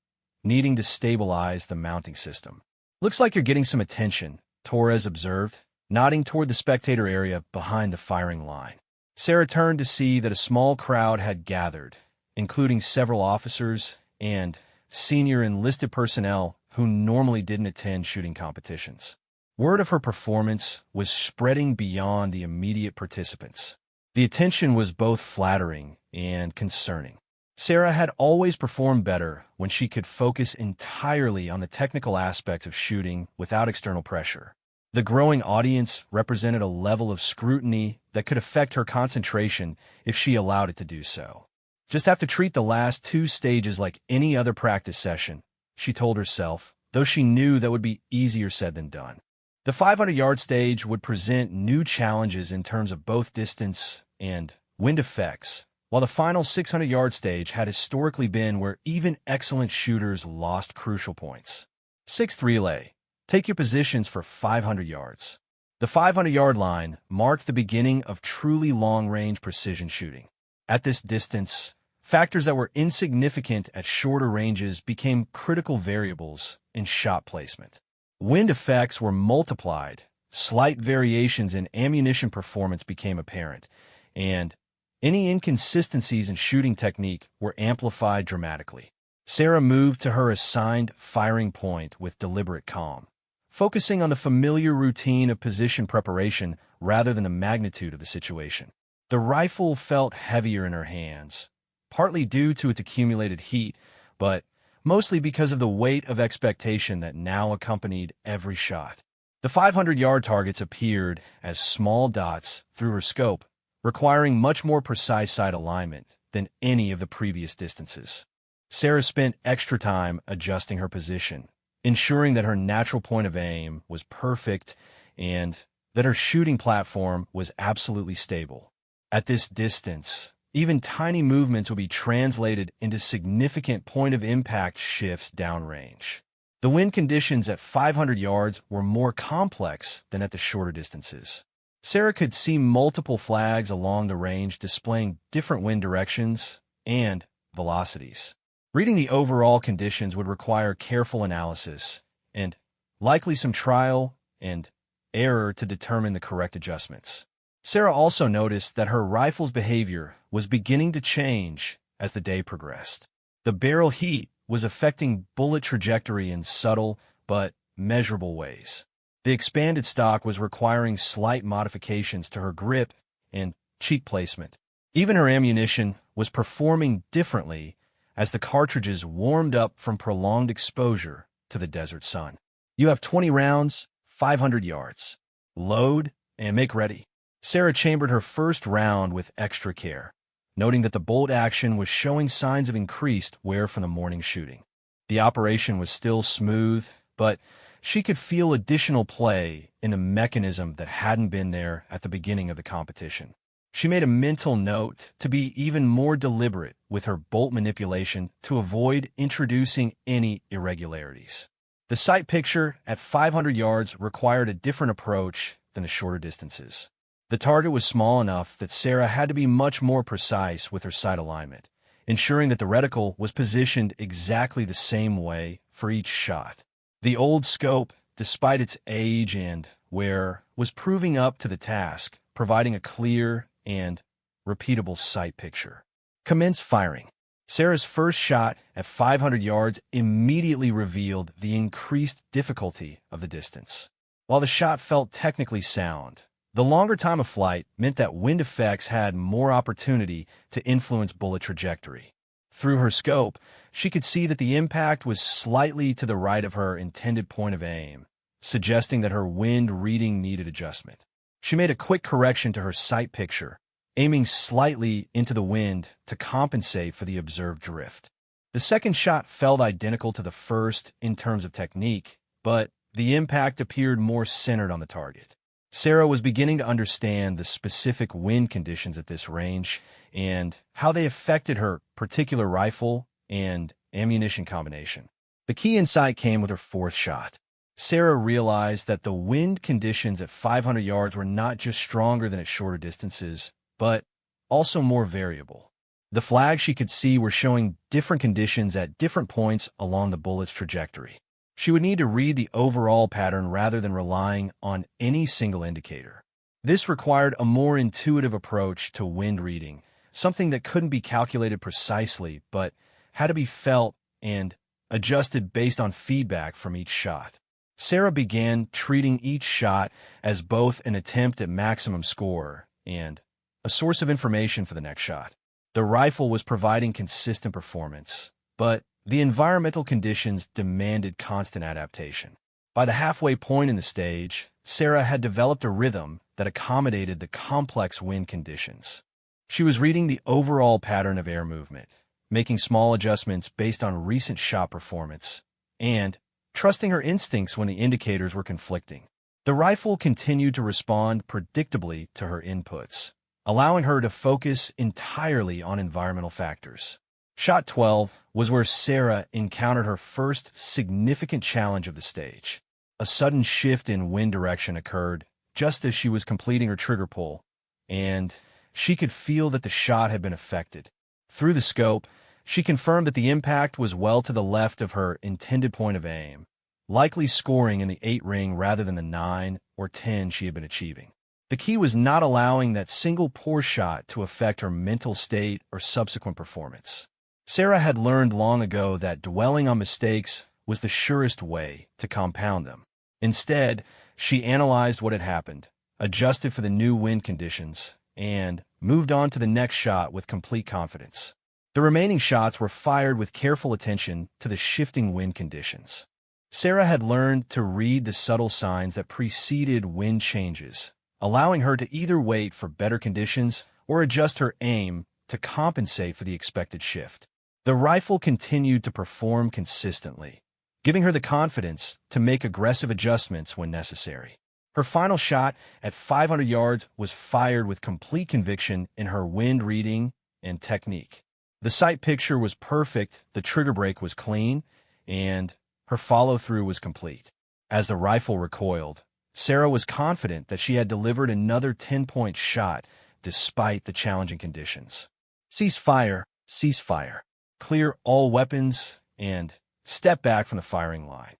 needing to stabilize the mounting system. "Looks like you're getting some attention," Torres observed, nodding toward the spectator area behind the firing line. Sarah turned to see that a small crowd had gathered, including several officers and senior enlisted personnel who normally didn't attend shooting competitions. Word of her performance was spreading beyond the immediate participants. The attention was both flattering and concerning. Sarah had always performed better when she could focus entirely on the technical aspects of shooting without external pressure. The growing audience represented a level of scrutiny that could affect her concentration if she allowed it to do so. "Just have to treat the last 2 stages like any other practice session," she told herself, though she knew that would be easier said than done. The 500-yard stage would present new challenges in terms of both distance and wind effects, while the final 600-yard stage had historically been where even excellent shooters lost crucial points. 6th relay. Take your positions for 500 yards. The 500-yard line marked the beginning of truly long-range precision shooting. At this distance, factors that were insignificant at shorter ranges became critical variables in shot placement. Wind effects were multiplied, slight variations in ammunition performance became apparent, and any inconsistencies in shooting technique were amplified dramatically. Sarah moved to her assigned firing point with deliberate calm, focusing on the familiar routine of position preparation rather than the magnitude of the situation. The rifle felt heavier in her hands, partly due to its accumulated heat, but mostly because of the weight of expectation that now accompanied every shot. The 500-yard targets appeared as small dots through her scope, requiring much more precise sight alignment than any of the previous distances. Sarah spent extra time adjusting her position, ensuring that her natural point of aim was perfect and that her shooting platform was absolutely stable. At this distance, even tiny movements would be translated into significant point-of-impact shifts downrange. The wind conditions at 500 yards were more complex than at the shorter distances. Sarah could see multiple flags along the range displaying different wind directions and velocities. Reading the overall conditions would require careful analysis and likely some trial and error to determine the correct adjustments. Sarah also noticed that her rifle's behavior was beginning to change as the day progressed. The barrel heat was affecting bullet trajectory in subtle but measurable ways. The expanded stock was requiring slight modifications to her grip and cheek placement. Even her ammunition was performing differently as the cartridges warmed up from prolonged exposure to the desert sun. "You have 20 rounds, 500 yards. load, and make ready. Sarah chambered her first round with extra care, noting that the bolt action was showing signs of increased wear from the morning shooting. The operation was still smooth, but she could feel additional play in the mechanism that hadn't been there at the beginning of the competition. She made a mental note to be even more deliberate with her bolt manipulation to avoid introducing any irregularities. The sight picture at 500 yards required a different approach than the shorter distances. The target was small enough that Sarah had to be much more precise with her sight alignment, ensuring that the reticle was positioned exactly the same way for each shot. The old scope, despite its age and wear, was proving up to the task, providing a clear and repeatable sight picture. Commence firing. Sarah's first shot at 500 yards immediately revealed the increased difficulty of the distance. While the shot felt technically sound, the longer time of flight meant that wind effects had more opportunity to influence bullet trajectory. Through her scope, she could see that the impact was slightly to the right of her intended point of aim, suggesting that her wind reading needed adjustment. She made a quick correction to her sight picture, aiming slightly into the wind to compensate for the observed drift. The second shot felt identical to the first in terms of technique, but the impact appeared more centered on the target. Sarah was beginning to understand the specific wind conditions at this range and how they affected her particular rifle and ammunition combination. The key insight came with her fourth shot. Sarah realized that the wind conditions at 500 yards were not just stronger than at shorter distances, but also more variable. The flags she could see were showing different conditions at different points along the bullet's trajectory. She would need to read the overall pattern rather than relying on any single indicator. This required a more intuitive approach to wind reading, something that couldn't be calculated precisely but had to be felt and adjusted based on feedback from each shot. Sarah began treating each shot as both an attempt at maximum score and a source of information for the next shot. The rifle was providing consistent performance, but the environmental conditions demanded constant adaptation. By the halfway point in the stage, Sarah had developed a rhythm that accommodated the complex wind conditions. She was reading the overall pattern of air movement, making small adjustments based on recent shot performance, and trusting her instincts when the indicators were conflicting. The rifle continued to respond predictably to her inputs, allowing her to focus entirely on environmental factors. Shot 12 was where Sarah encountered her first significant challenge of the stage. A sudden shift in wind direction occurred just as she was completing her trigger pull, and she could feel that the shot had been affected. Through the scope, she confirmed that the impact was well to the left of her intended point of aim, likely scoring in the 8 ring rather than the 9 or 10 she had been achieving. The key was not allowing that single poor shot to affect her mental state or subsequent performance. Sarah had learned long ago that dwelling on mistakes was the surest way to compound them. Instead, she analyzed what had happened, adjusted for the new wind conditions, and moved on to the next shot with complete confidence. The remaining shots were fired with careful attention to the shifting wind conditions. Sarah had learned to read the subtle signs that preceded wind changes, allowing her to either wait for better conditions or adjust her aim to compensate for the expected shift. The rifle continued to perform consistently, giving her the confidence to make aggressive adjustments when necessary. Her final shot at 500 yards was fired with complete conviction in her wind reading and technique. The sight picture was perfect, the trigger break was clean, and her follow-through was complete. As the rifle recoiled, Sarah was confident that she had delivered another 10-point shot despite the challenging conditions. Cease fire, cease fire. Clear all weapons, and step back from the firing line.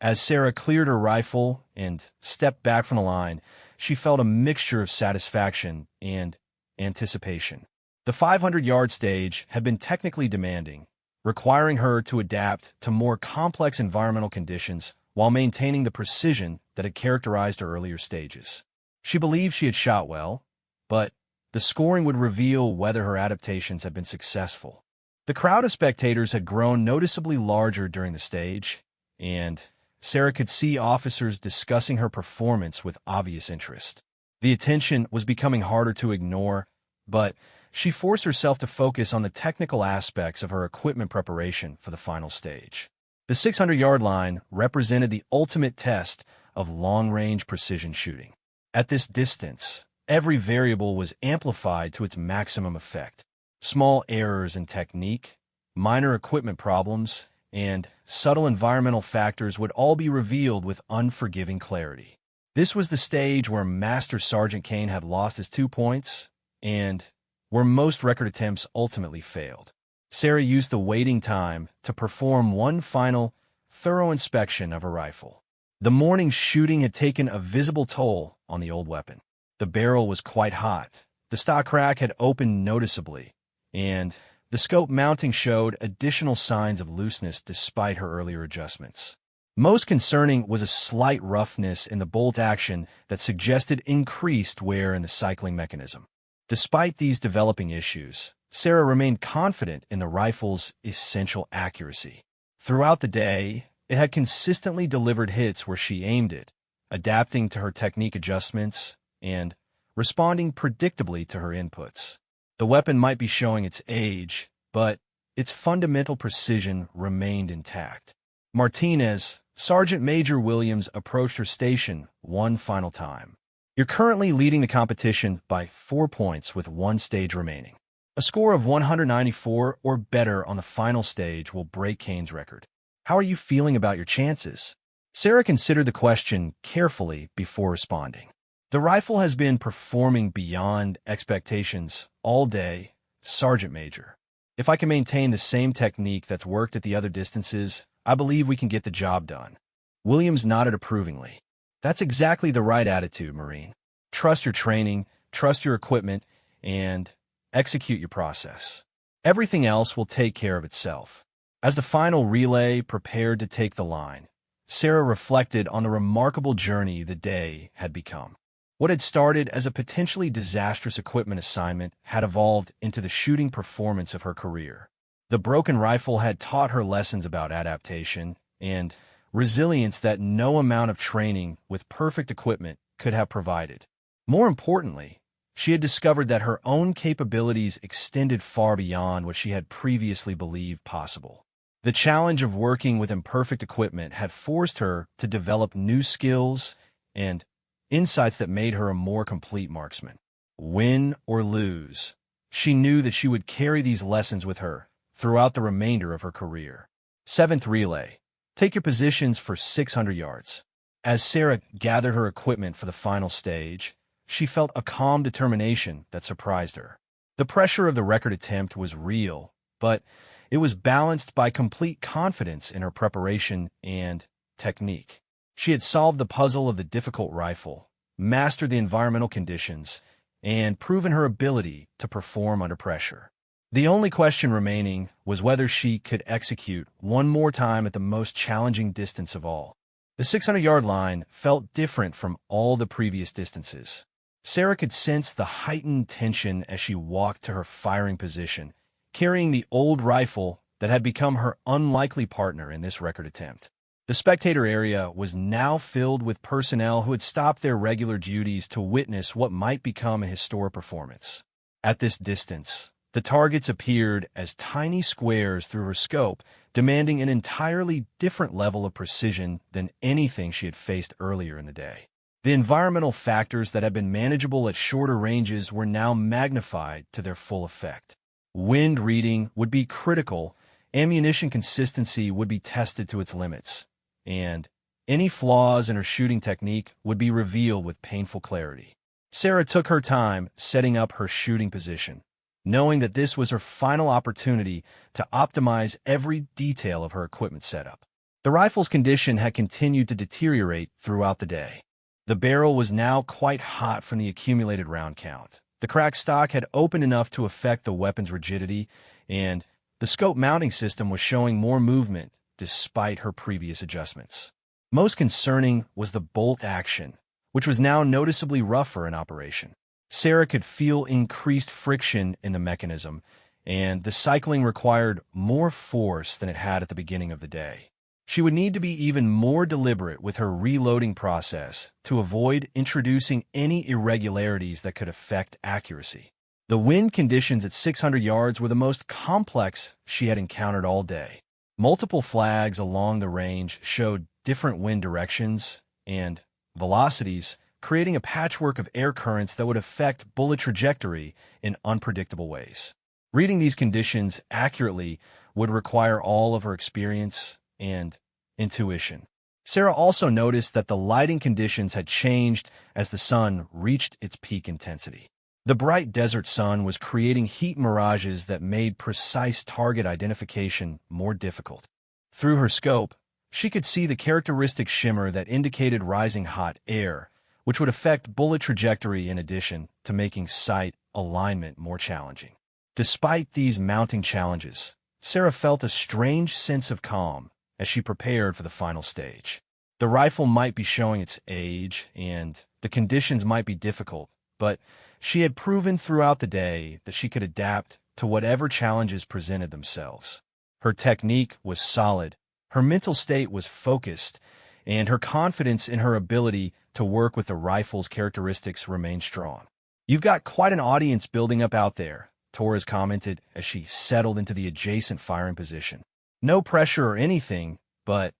As Sarah cleared her rifle and stepped back from the line, she felt a mixture of satisfaction and anticipation. The 500-yard stage had been technically demanding, requiring her to adapt to more complex environmental conditions while maintaining the precision that had characterized her earlier stages. She believed she had shot well, but the scoring would reveal whether her adaptations had been successful. The crowd of spectators had grown noticeably larger during the stage, and Sarah could see officers discussing her performance with obvious interest. The attention was becoming harder to ignore, but she forced herself to focus on the technical aspects of her equipment preparation for the final stage. The 600-yard line represented the ultimate test of long-range precision shooting. At this distance, every variable was amplified to its maximum effect. Small errors in technique, minor equipment problems, and subtle environmental factors would all be revealed with unforgiving clarity. This was the stage where Master Sergeant Kane had lost his 2 points, and where most record attempts ultimately failed. Sarah used the waiting time to perform one final, thorough inspection of her rifle. The morning's shooting had taken a visible toll on the old weapon. The barrel was quite hot, the stock crack had opened noticeably, and the scope mounting showed additional signs of looseness despite her earlier adjustments. Most concerning was a slight roughness in the bolt action that suggested increased wear in the cycling mechanism. Despite these developing issues, Sarah remained confident in the rifle's essential accuracy. Throughout the day, it had consistently delivered hits where she aimed it, adapting to her technique adjustments and responding predictably to her inputs. The weapon might be showing its age, but its fundamental precision remained intact. Martinez, Sergeant Major Williams, approached her station one final time. "You're currently leading the competition by 4 points with one stage remaining. A score of 194 or better on the final stage will break Kane's record. How are you feeling about your chances?" Sarah considered the question carefully before responding. "The rifle has been performing beyond expectations all day, Sergeant Major. If I can maintain the same technique that's worked at the other distances, I believe we can get the job done." Williams nodded approvingly. "That's exactly the right attitude, Marine. Trust your training, trust your equipment, and execute your process. Everything else will take care of itself." As the final relay prepared to take the line, Sarah reflected on the remarkable journey the day had become. What had started as a potentially disastrous equipment assignment had evolved into the shooting performance of her career. The broken rifle had taught her lessons about adaptation and resilience that no amount of training with perfect equipment could have provided. More importantly, she had discovered that her own capabilities extended far beyond what she had previously believed possible. The challenge of working with imperfect equipment had forced her to develop new skills and insights that made her a more complete marksman. Win or lose, she knew that she would carry these lessons with her throughout the remainder of her career. 7th relay. Take your positions for 600 yards. As Sarah gathered her equipment for the final stage, she felt a calm determination that surprised her. The pressure of the record attempt was real, but it was balanced by complete confidence in her preparation and technique. She had solved the puzzle of the difficult rifle, mastered the environmental conditions, and proven her ability to perform under pressure. The only question remaining was whether she could execute one more time at the most challenging distance of all. The 600-yard line felt different from all the previous distances. Sarah could sense the heightened tension as she walked to her firing position, carrying the old rifle that had become her unlikely partner in this record attempt. The spectator area was now filled with personnel who had stopped their regular duties to witness what might become a historic performance. At this distance, the targets appeared as tiny squares through her scope, demanding an entirely different level of precision than anything she had faced earlier in the day. The environmental factors that had been manageable at shorter ranges were now magnified to their full effect. Wind reading would be critical, ammunition consistency would be tested to its limits, and any flaws in her shooting technique would be revealed with painful clarity. Sarah took her time setting up her shooting position, knowing that this was her final opportunity to optimize every detail of her equipment setup. The rifle's condition had continued to deteriorate throughout the day. The barrel was now quite hot from the accumulated round count. The cracked stock had opened enough to affect the weapon's rigidity, and the scope mounting system was showing more movement despite her previous adjustments. Most concerning was the bolt action, which was now noticeably rougher in operation. Sarah could feel increased friction in the mechanism, and the cycling required more force than it had at the beginning of the day. She would need to be even more deliberate with her reloading process to avoid introducing any irregularities that could affect accuracy. The wind conditions at 600 yards were the most complex she had encountered all day. Multiple flags along the range showed different wind directions and velocities, creating a patchwork of air currents that would affect bullet trajectory in unpredictable ways. Reading these conditions accurately would require all of her experience and intuition. Sarah also noticed that the lighting conditions had changed as the sun reached its peak intensity. The bright desert sun was creating heat mirages that made precise target identification more difficult. Through her scope, she could see the characteristic shimmer that indicated rising hot air, which would affect bullet trajectory in addition to making sight alignment more challenging. Despite these mounting challenges, Sarah felt a strange sense of calm as she prepared for the final stage. The rifle might be showing its age, and the conditions might be difficult, but she had proven throughout the day that she could adapt to whatever challenges presented themselves. Her technique was solid, her mental state was focused, and her confidence in her ability to work with the rifle's characteristics remained strong. "You've got quite an audience building up out there," Torres commented as she settled into the adjacent firing position. "No pressure or anything, but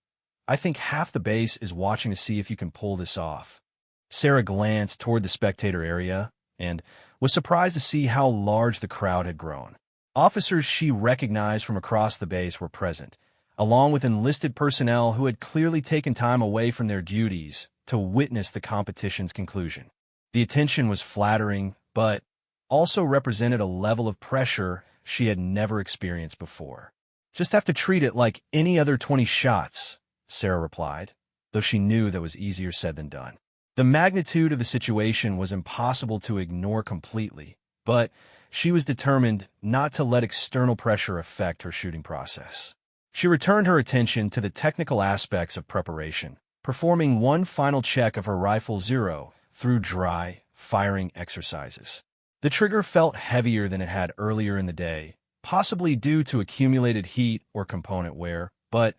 I think half the base is watching to see if you can pull this off." Sarah glanced toward the spectator area and was surprised to see how large the crowd had grown. Officers she recognized from across the base were present, along with enlisted personnel who had clearly taken time away from their duties to witness the competition's conclusion. The attention was flattering, but also represented a level of pressure she had never experienced before. "Just have to treat it like any other 20 shots," Sarah replied, though she knew that was easier said than done. The magnitude of the situation was impossible to ignore completely, but she was determined not to let external pressure affect her shooting process. She returned her attention to the technical aspects of preparation, performing one final check of her rifle 0 through dry firing exercises. The trigger felt heavier than it had earlier in the day, possibly due to accumulated heat or component wear, but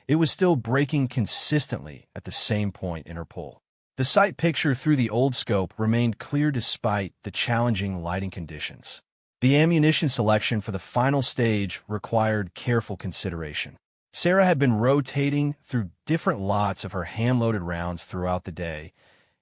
it was still breaking consistently at the same point in her pull. The sight picture through the old scope remained clear despite the challenging lighting conditions. The ammunition selection for the final stage required careful consideration. Sarah had been rotating through different lots of her hand-loaded rounds throughout the day,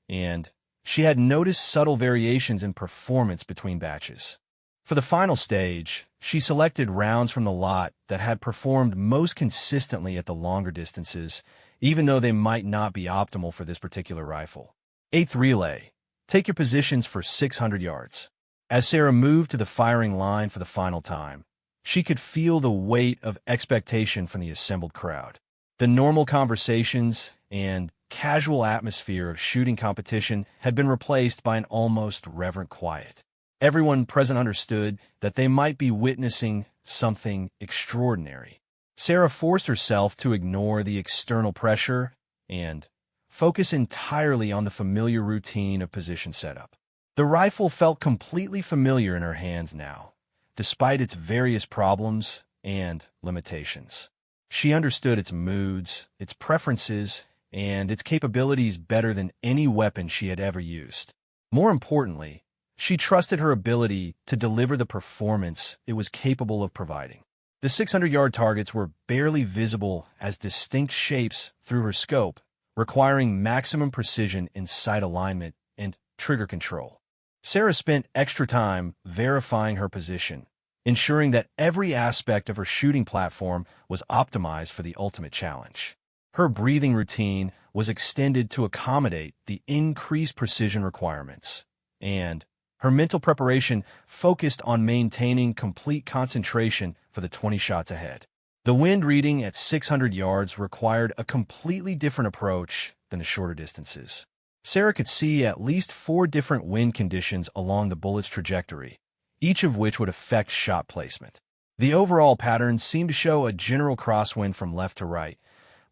and she had noticed subtle variations in performance between batches. For the final stage, she selected rounds from the lot that had performed most consistently at the longer distances, even though they might not be optimal for this particular rifle. 8th relay. Take your positions for 600 yards. As Sarah moved to the firing line for the final time, she could feel the weight of expectation from the assembled crowd. The normal conversations and casual atmosphere of shooting competition had been replaced by an almost reverent quiet. Everyone present understood that they might be witnessing something extraordinary. Sarah forced herself to ignore the external pressure and focus entirely on the familiar routine of position setup. The rifle felt completely familiar in her hands now, despite its various problems and limitations. She understood its moods, its preferences, and its capabilities better than any weapon she had ever used. More importantly, she trusted her ability to deliver the performance it was capable of providing. The 600-yard targets were barely visible as distinct shapes through her scope, requiring maximum precision in sight alignment and trigger control. Sarah spent extra time verifying her position, ensuring that every aspect of her shooting platform was optimized for the ultimate challenge. Her breathing routine was extended to accommodate the increased precision requirements, and her mental preparation focused on maintaining complete concentration for the 20 shots ahead. The wind reading at 600 yards required a completely different approach than the shorter distances. Sarah could see at least 4 different wind conditions along the bullet's trajectory, each of which would affect shot placement. The overall pattern seemed to show a general crosswind from left to right,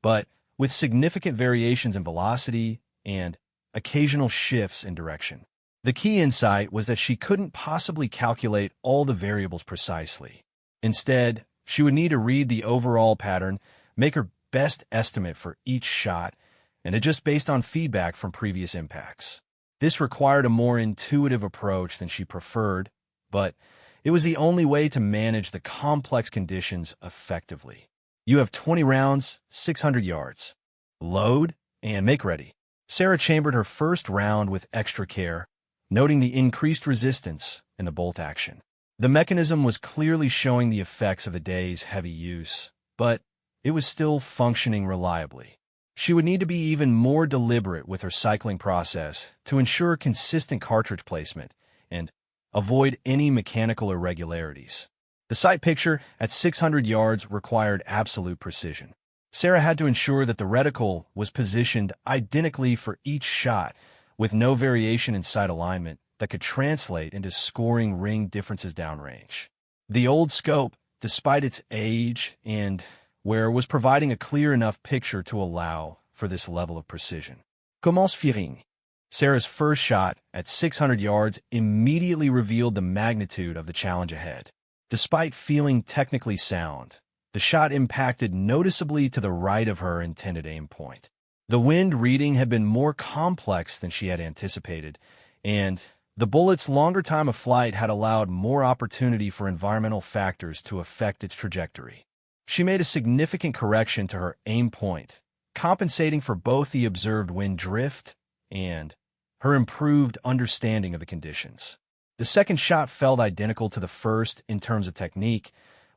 but with significant variations in velocity and occasional shifts in direction. The key insight was that she couldn't possibly calculate all the variables precisely. Instead, she would need to read the overall pattern, make her best estimate for each shot and adjust based on feedback from previous impacts. This required a more intuitive approach than she preferred, but it was the only way to manage the complex conditions effectively. You have 20 rounds, 600 yards. Load and make ready. Sarah chambered her first round with extra care, noting the increased resistance in the bolt action. The mechanism was clearly showing the effects of the day's heavy use, but it was still functioning reliably. She would need to be even more deliberate with her cycling process to ensure consistent cartridge placement and avoid any mechanical irregularities. The sight picture at 600 yards required absolute precision. Sarah had to ensure that the reticle was positioned identically for each shot, with no variation in sight alignment that could translate into scoring ring differences downrange. The old scope, despite its age and wear, was providing a clear enough picture to allow for this level of precision. Commence firing. Sarah's first shot at 600 yards immediately revealed the magnitude of the challenge ahead. Despite feeling technically sound, the shot impacted noticeably to the right of her intended aim point. The wind reading had been more complex than she had anticipated, and the bullet's longer time of flight had allowed more opportunity for environmental factors to affect its trajectory. She made a significant correction to her aim point, compensating for both the observed wind drift and her improved understanding of the conditions. The second shot felt identical to the first in terms of technique,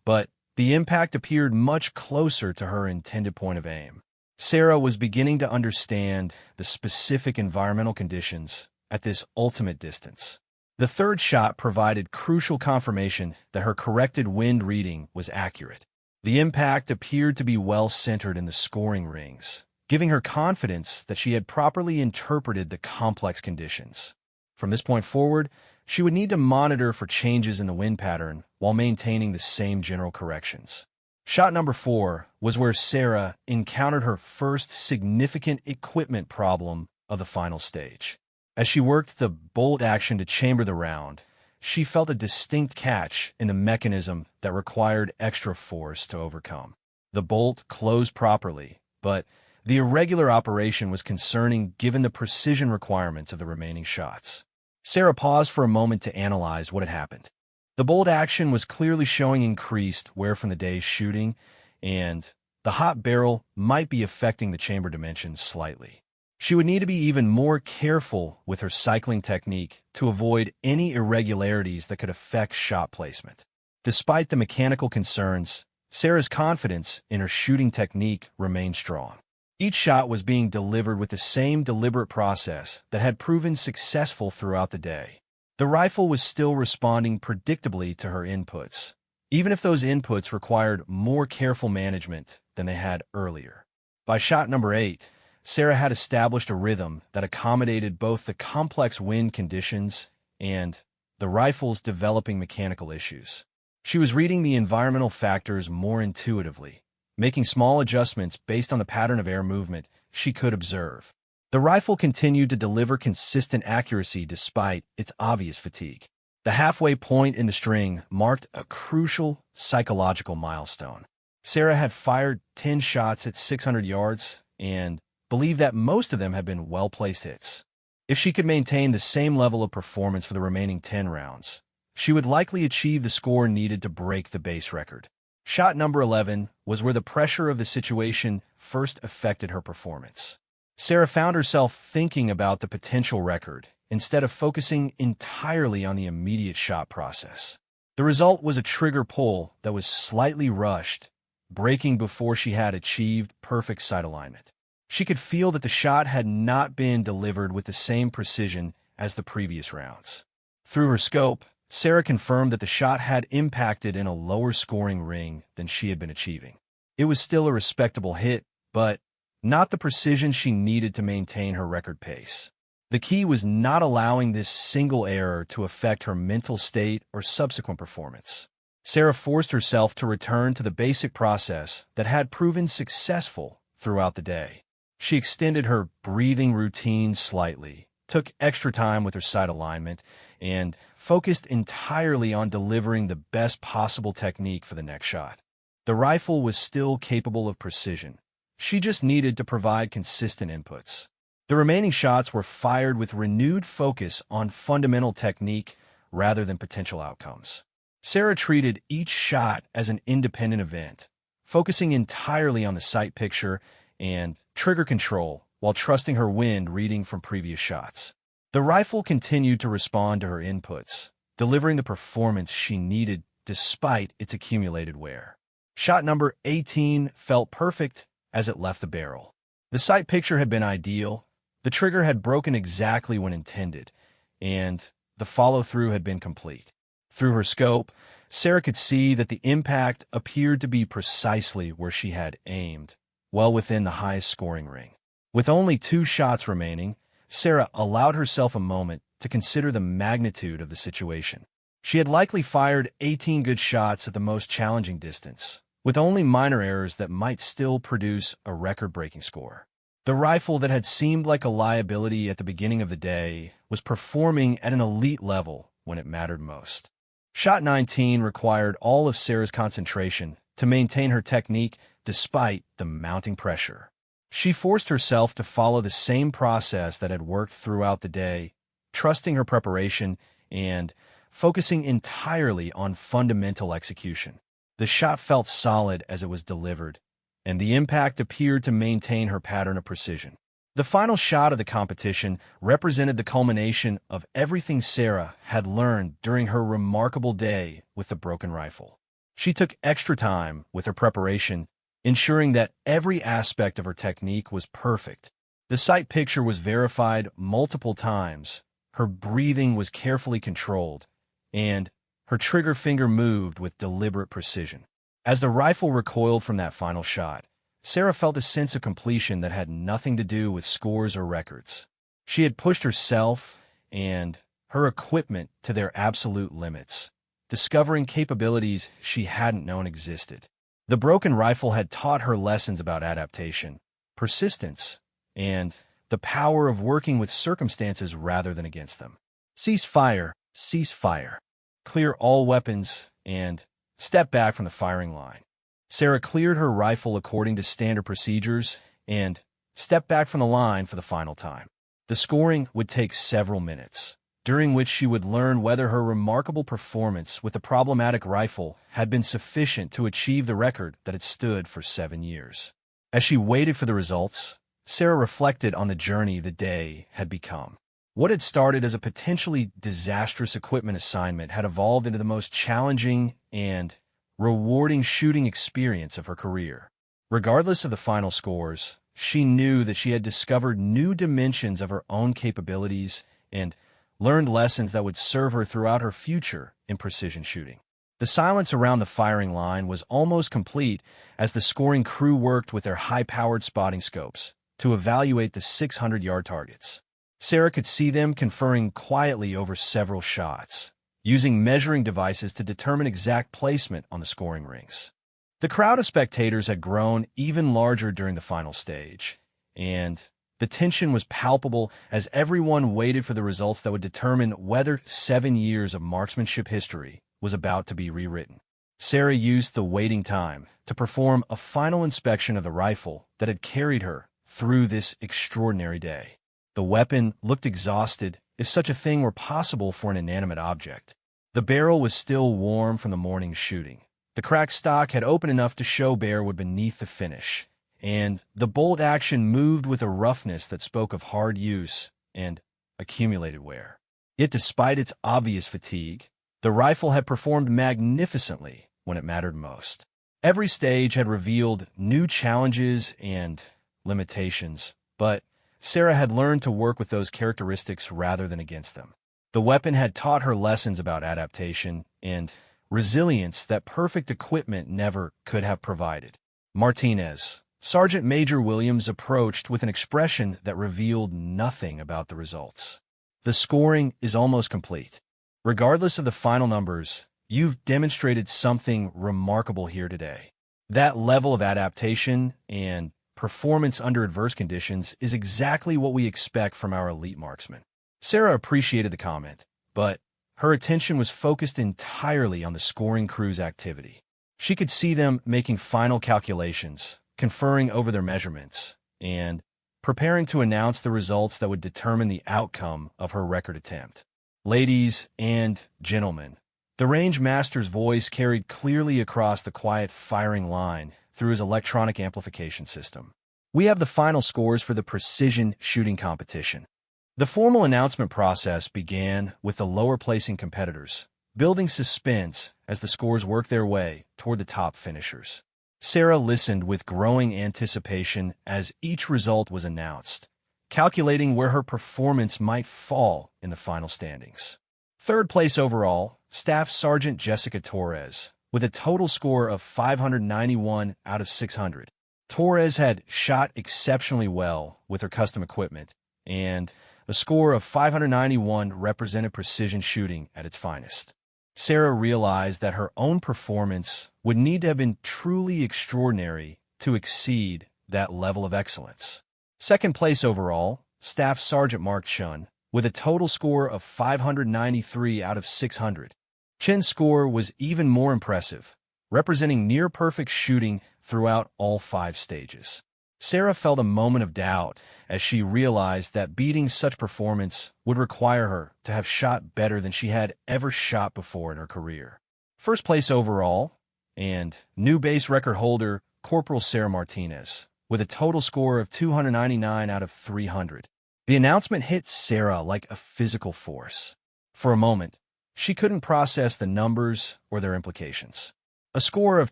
but the impact appeared much closer to her intended point of aim. Sarah was beginning to understand the specific environmental conditions at this ultimate distance. The third shot provided crucial confirmation that her corrected wind reading was accurate. The impact appeared to be well centered in the scoring rings, giving her confidence that she had properly interpreted the complex conditions. From this point forward, she would need to monitor for changes in the wind pattern while maintaining the same general corrections. Shot number 4 was where Sarah encountered her first significant equipment problem of the final stage. As she worked the bolt action to chamber the round, she felt a distinct catch in the mechanism that required extra force to overcome. The bolt closed properly, but the irregular operation was concerning given the precision requirements of the remaining shots. Sarah paused for a moment to analyze what had happened. The bolt action was clearly showing increased wear from the day's shooting, and the hot barrel might be affecting the chamber dimensions slightly. She would need to be even more careful with her cycling technique to avoid any irregularities that could affect shot placement. Despite the mechanical concerns, Sarah's confidence in her shooting technique remained strong. Each shot was being delivered with the same deliberate process that had proven successful throughout the day. The rifle was still responding predictably to her inputs, even if those inputs required more careful management than they had earlier. By shot number 8, Sarah had established a rhythm that accommodated both the complex wind conditions and the rifle's developing mechanical issues. She was reading the environmental factors more intuitively, making small adjustments based on the pattern of air movement she could observe. The rifle continued to deliver consistent accuracy despite its obvious fatigue. The halfway point in the string marked a crucial psychological milestone. Sarah had fired 10 shots at 600 yards and believed that most of them had been well-placed hits. If she could maintain the same level of performance for the remaining 10 rounds, she would likely achieve the score needed to break the base record. Shot number 11 was where the pressure of the situation first affected her performance. Sarah found herself thinking about the potential record instead of focusing entirely on the immediate shot process. The result was a trigger pull that was slightly rushed, breaking before she had achieved perfect sight alignment. She could feel that the shot had not been delivered with the same precision as the previous rounds. Through her scope, Sarah confirmed that the shot had impacted in a lower scoring ring than she had been achieving. It was still a respectable hit, but not the precision she needed to maintain her record pace. The key was not allowing this single error to affect her mental state or subsequent performance. Sarah forced herself to return to the basic process that had proven successful throughout the day. She extended her breathing routine slightly, took extra time with her sight alignment, and focused entirely on delivering the best possible technique for the next shot. The rifle was still capable of precision, She just needed to provide consistent inputs. The remaining shots were fired with renewed focus on fundamental technique rather than potential outcomes. Sarah treated each shot as an independent event, focusing entirely on the sight picture and trigger control while trusting her wind reading from previous shots. The rifle continued to respond to her inputs, delivering the performance she needed despite its accumulated wear. Shot number 18 felt perfect as it left the barrel. The sight picture had been ideal, the trigger had broken exactly when intended, and the follow-through had been complete. Through her scope, Sarah could see that the impact appeared to be precisely where she had aimed, well within the highest scoring ring. With only 2 shots remaining, Sarah allowed herself a moment to consider the magnitude of the situation. She had likely fired 18 good shots at the most challenging distance, with only minor errors that might still produce a record-breaking score. The rifle that had seemed like a liability at the beginning of the day was performing at an elite level when it mattered most. Shot 19 required all of Sarah's concentration to maintain her technique despite the mounting pressure. She forced herself to follow the same process that had worked throughout the day, trusting her preparation and focusing entirely on fundamental execution. The shot felt solid as it was delivered, and the impact appeared to maintain her pattern of precision. The final shot of the competition represented the culmination of everything Sarah had learned during her remarkable day with the broken rifle. She took extra time with her preparation, ensuring that every aspect of her technique was perfect. The sight picture was verified multiple times, her breathing was carefully controlled, and her trigger finger moved with deliberate precision. As the rifle recoiled from that final shot, Sarah felt a sense of completion that had nothing to do with scores or records. She had pushed herself and her equipment to their absolute limits, discovering capabilities she hadn't known existed. The broken rifle had taught her lessons about adaptation, persistence, and the power of working with circumstances rather than against them. Cease fire, cease fire. Clear all weapons, and step back from the firing line. Sarah cleared her rifle according to standard procedures and stepped back from the line for the final time. The scoring would take several minutes, during which she would learn whether her remarkable performance with the problematic rifle had been sufficient to achieve the record that had stood for 7 years. As she waited for the results, Sarah reflected on the journey the day had become. What had started as a potentially disastrous equipment assignment had evolved into the most challenging and rewarding shooting experience of her career. Regardless of the final scores, she knew that she had discovered new dimensions of her own capabilities and learned lessons that would serve her throughout her future in precision shooting. The silence around the firing line was almost complete as the scoring crew worked with their high-powered spotting scopes to evaluate the 600-yard targets. Sarah could see them conferring quietly over several shots, using measuring devices to determine exact placement on the scoring rings. The crowd of spectators had grown even larger during the final stage, and the tension was palpable as everyone waited for the results that would determine whether 7 years of marksmanship history was about to be rewritten. Sarah used the waiting time to perform a final inspection of the rifle that had carried her through this extraordinary day. The weapon looked exhausted, if such a thing were possible for an inanimate object. The barrel was still warm from the morning's shooting. The cracked stock had opened enough to show bare wood beneath the finish, and the bolt action moved with a roughness that spoke of hard use and accumulated wear. Yet despite its obvious fatigue, the rifle had performed magnificently when it mattered most. Every stage had revealed new challenges and limitations, but Sarah had learned to work with those characteristics rather than against them. The weapon had taught her lessons about adaptation and resilience that perfect equipment never could have provided. Martinez. Sergeant Major Williams approached with an expression that revealed nothing about the results. The scoring is almost complete. Regardless of the final numbers, you've demonstrated something remarkable here today. That level of adaptation and performance under adverse conditions is exactly what we expect from our elite marksmen. Sarah appreciated the comment, but her attention was focused entirely on the scoring crew's activity. She could see them making final calculations, conferring over their measurements, and preparing to announce the results that would determine the outcome of her record attempt. Ladies and gentlemen, the range master's voice carried clearly across the quiet firing line through his electronic amplification system. We have the final scores for the precision shooting competition. The formal announcement process began with the lower-placing competitors, building suspense as the scores worked their way toward the top finishers. Sarah listened with growing anticipation as each result was announced, calculating where her performance might fall in the final standings. Third place overall, Staff Sergeant Jessica Torres, with a total score of 591 out of 600. Torres had shot exceptionally well with her custom equipment, and a score of 591 represented precision shooting at its finest. Sarah realized that her own performance would need to have been truly extraordinary to exceed that level of excellence. Second place overall, Staff Sergeant Mark Chun, with a total score of 593 out of 600. Chen's score was even more impressive, representing near-perfect shooting throughout all 5 stages. Sarah felt a moment of doubt as she realized that beating such performance would require her to have shot better than she had ever shot before in her career. First place overall, and new base record holder Corporal Sarah Martinez, with a total score of 299 out of 300. The announcement hit Sarah like a physical force. For a moment, she couldn't process the numbers or their implications. A score of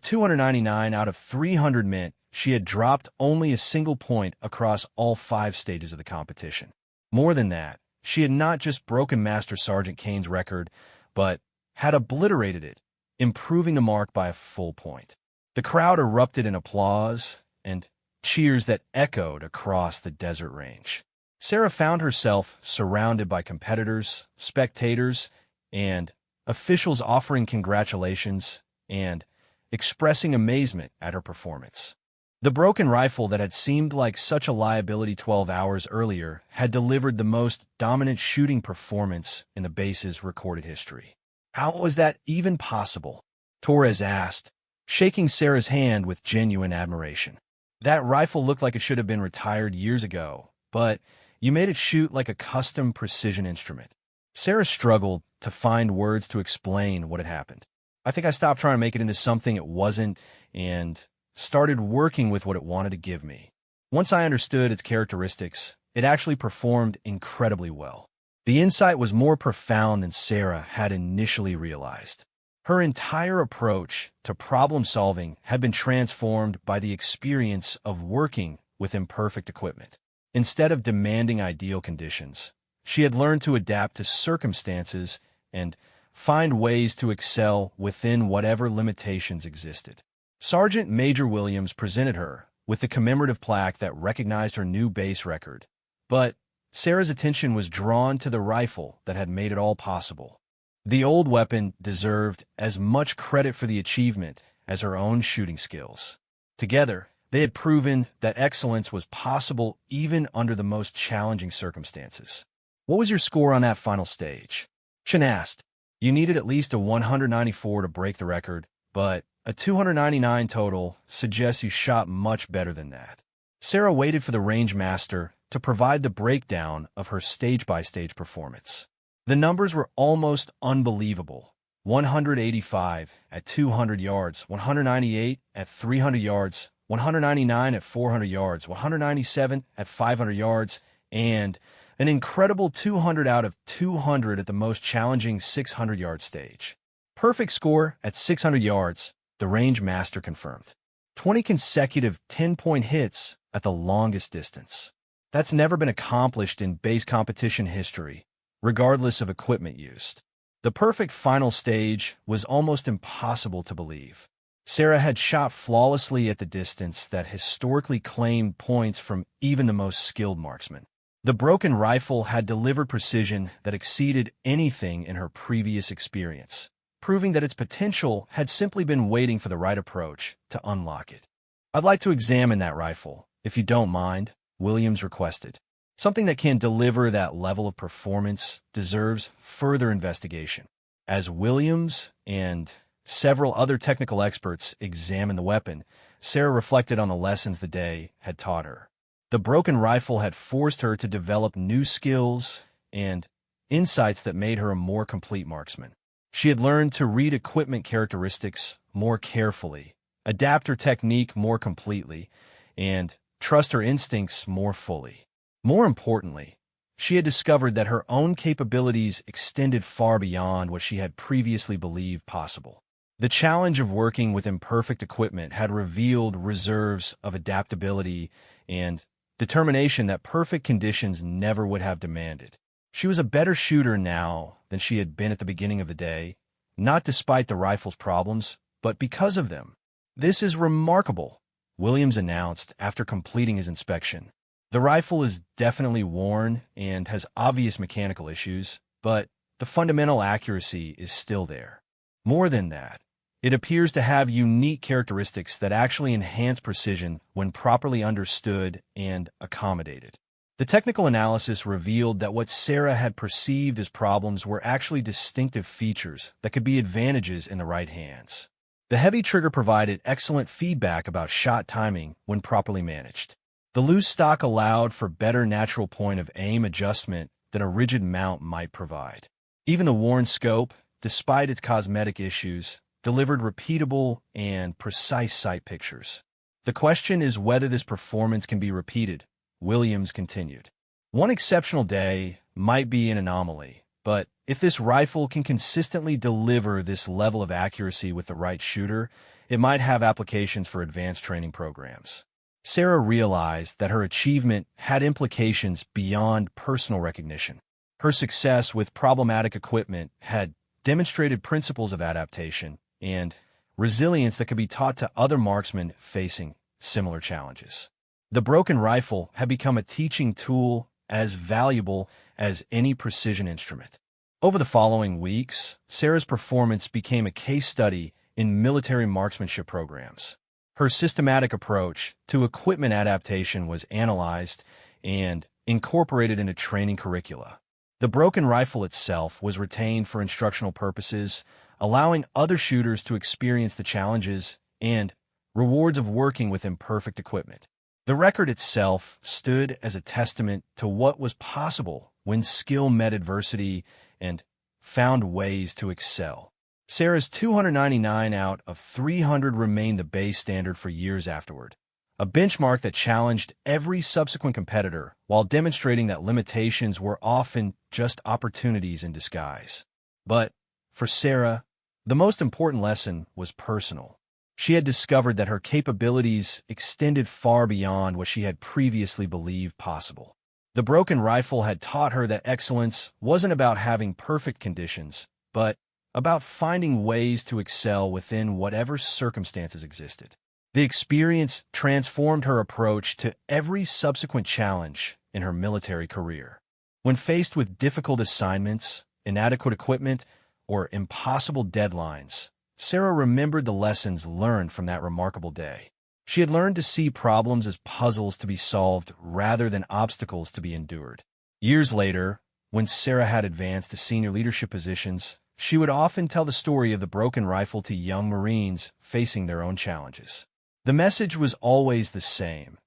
299 out of 300 meant she had dropped only a single point across all 5 stages of the competition. More than that, she had not just broken Master Sergeant Kane's record, but had obliterated it, improving the mark by a full point. The crowd erupted in applause and cheers that echoed across the desert range. Sarah found herself surrounded by competitors, spectators, and officials offering congratulations and expressing amazement at her performance. The broken rifle that had seemed like such a liability 12 hours earlier had delivered the most dominant shooting performance in the base's recorded history. How was that even possible? Torres asked, shaking Sarah's hand with genuine admiration. That rifle looked like it should have been retired years ago, but you made it shoot like a custom precision instrument. Sarah struggled to find words to explain what had happened. I think I stopped trying to make it into something it wasn't and started working with what it wanted to give me. Once I understood its characteristics, it actually performed incredibly well. The insight was more profound than Sarah had initially realized. Her entire approach to problem-solving had been transformed by the experience of working with imperfect equipment. Instead of demanding ideal conditions, she had learned to adapt to circumstances and find ways to excel within whatever limitations existed. Sergeant Major Williams presented her with the commemorative plaque that recognized her new base record, but Sarah's attention was drawn to the rifle that had made it all possible. The old weapon deserved as much credit for the achievement as her own shooting skills. Together, they had proven that excellence was possible even under the most challenging circumstances. What was your score on that final stage? Chen asked. You needed at least a 194 to break the record, but a 299 total suggests you shot much better than that. Sarah waited for the range master to provide the breakdown of her stage-by-stage performance. The numbers were almost unbelievable. 185 at 200 yards, 198 at 300 yards, 199 at 400 yards, 197 at 500 yards, and an incredible 200 out of 200 at the most challenging 600-yard stage. Perfect score at 600 yards, the range master confirmed. 20 consecutive 10-point hits at the longest distance. That's never been accomplished in base competition history, regardless of equipment used. The perfect final stage was almost impossible to believe. Sarah had shot flawlessly at the distance that historically claimed points from even the most skilled marksmen. The broken rifle had delivered precision that exceeded anything in her previous experience, proving that its potential had simply been waiting for the right approach to unlock it. I'd like to examine that rifle, if you don't mind, Williams requested. Something that can deliver that level of performance deserves further investigation. As Williams and several other technical experts examined the weapon, Sarah reflected on the lessons the day had taught her. The broken rifle had forced her to develop new skills and insights that made her a more complete marksman. She had learned to read equipment characteristics more carefully, adapt her technique more completely, and trust her instincts more fully. More importantly, she had discovered that her own capabilities extended far beyond what she had previously believed possible. The challenge of working with imperfect equipment had revealed reserves of adaptability and determination that perfect conditions never would have demanded. She was a better shooter now than she had been at the beginning of the day, not despite the rifle's problems, but because of them. "This is remarkable," Williams announced after completing his inspection. "The rifle is definitely worn and has obvious mechanical issues, but the fundamental accuracy is still there. More than that, it appears to have unique characteristics that actually enhance precision when properly understood and accommodated." The technical analysis revealed that what Sarah had perceived as problems were actually distinctive features that could be advantages in the right hands. The heavy trigger provided excellent feedback about shot timing when properly managed. The loose stock allowed for better natural point of aim adjustment than a rigid mount might provide. Even the worn scope, despite its cosmetic issues, delivered repeatable and precise sight pictures. "The question is whether this performance can be repeated," Williams continued. "One exceptional day might be an anomaly, but if this rifle can consistently deliver this level of accuracy with the right shooter, it might have applications for advanced training programs." Sarah realized that her achievement had implications beyond personal recognition. Her success with problematic equipment had demonstrated principles of adaptation and resilience that could be taught to other marksmen facing similar challenges. The broken rifle had become a teaching tool as valuable as any precision instrument. Over the following weeks, Sarah's performance became a case study in military marksmanship programs. Her systematic approach to equipment adaptation was analyzed and incorporated into training curricula. The broken rifle itself was retained for instructional purposes, allowing other shooters to experience the challenges and rewards of working with imperfect equipment. The record itself stood as a testament to what was possible when skill met adversity and found ways to excel. Sarah's 299 out of 300 remained the base standard for years afterward, a benchmark that challenged every subsequent competitor while demonstrating that limitations were often just opportunities in disguise. But for Sarah, the most important lesson was personal. She had discovered that her capabilities extended far beyond what she had previously believed possible. The broken rifle had taught her that excellence wasn't about having perfect conditions, but about finding ways to excel within whatever circumstances existed. The experience transformed her approach to every subsequent challenge in her military career. When faced with difficult assignments, inadequate equipment, or impossible deadlines, Sarah remembered the lessons learned from that remarkable day. She had learned to see problems as puzzles to be solved rather than obstacles to be endured. Years later, when Sarah had advanced to senior leadership positions, she would often tell the story of the broken rifle to young Marines facing their own challenges. The message was always the same.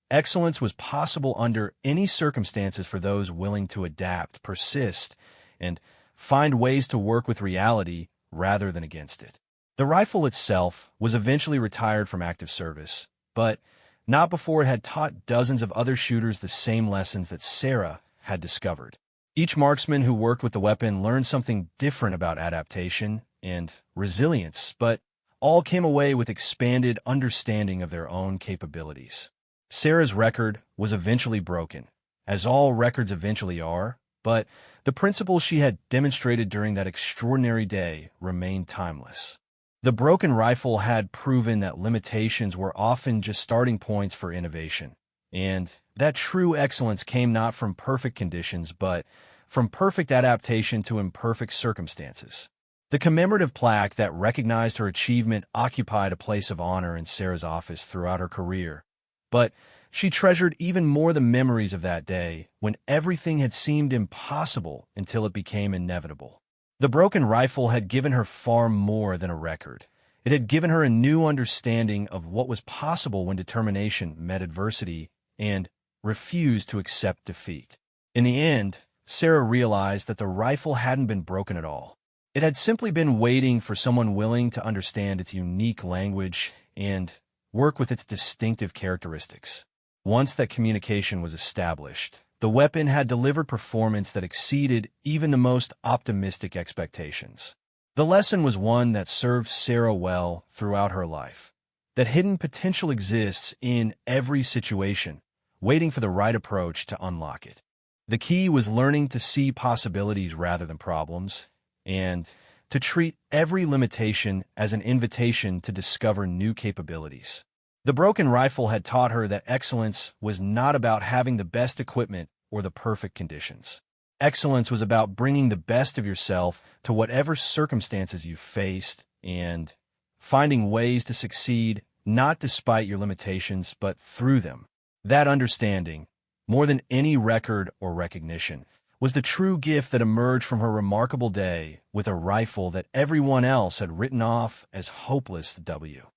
Excellence was possible under any circumstances for those willing to adapt, persist, and find ways to work with reality rather than against it. The rifle itself was eventually retired from active service, but not before it had taught dozens of other shooters the same lessons that Sarah had discovered. Each marksman who worked with the weapon learned something different about adaptation and resilience, but all came away with expanded understanding of their own capabilities. Sarah's record was eventually broken, as all records eventually are, but the principles she had demonstrated during that extraordinary day remained timeless. The broken rifle had proven that limitations were often just starting points for innovation, and that true excellence came not from perfect conditions, but from perfect adaptation to imperfect circumstances. The commemorative plaque that recognized her achievement occupied a place of honor in Sarah's office throughout her career, but she treasured even more the memories of that day when everything had seemed impossible until it became inevitable. The broken rifle had given her far more than a record. It had given her a new understanding of what was possible when determination met adversity and refused to accept defeat. In the end, Sarah realized that the rifle hadn't been broken at all. It had simply been waiting for someone willing to understand its unique language and work with its distinctive characteristics. Once that communication was established, the weapon had delivered performance that exceeded even the most optimistic expectations. The lesson was one that served Sarah well throughout her life, that hidden potential exists in every situation, waiting for the right approach to unlock it. The key was learning to see possibilities rather than problems, and to treat every limitation as an invitation to discover new capabilities. The broken rifle had taught her that excellence was not about having the best equipment or the perfect conditions. Excellence was about bringing the best of yourself to whatever circumstances you faced and finding ways to succeed not despite your limitations but through them. That understanding, more than any record or recognition, was the true gift that emerged from her remarkable day with a rifle that everyone else had written off as hopeless W.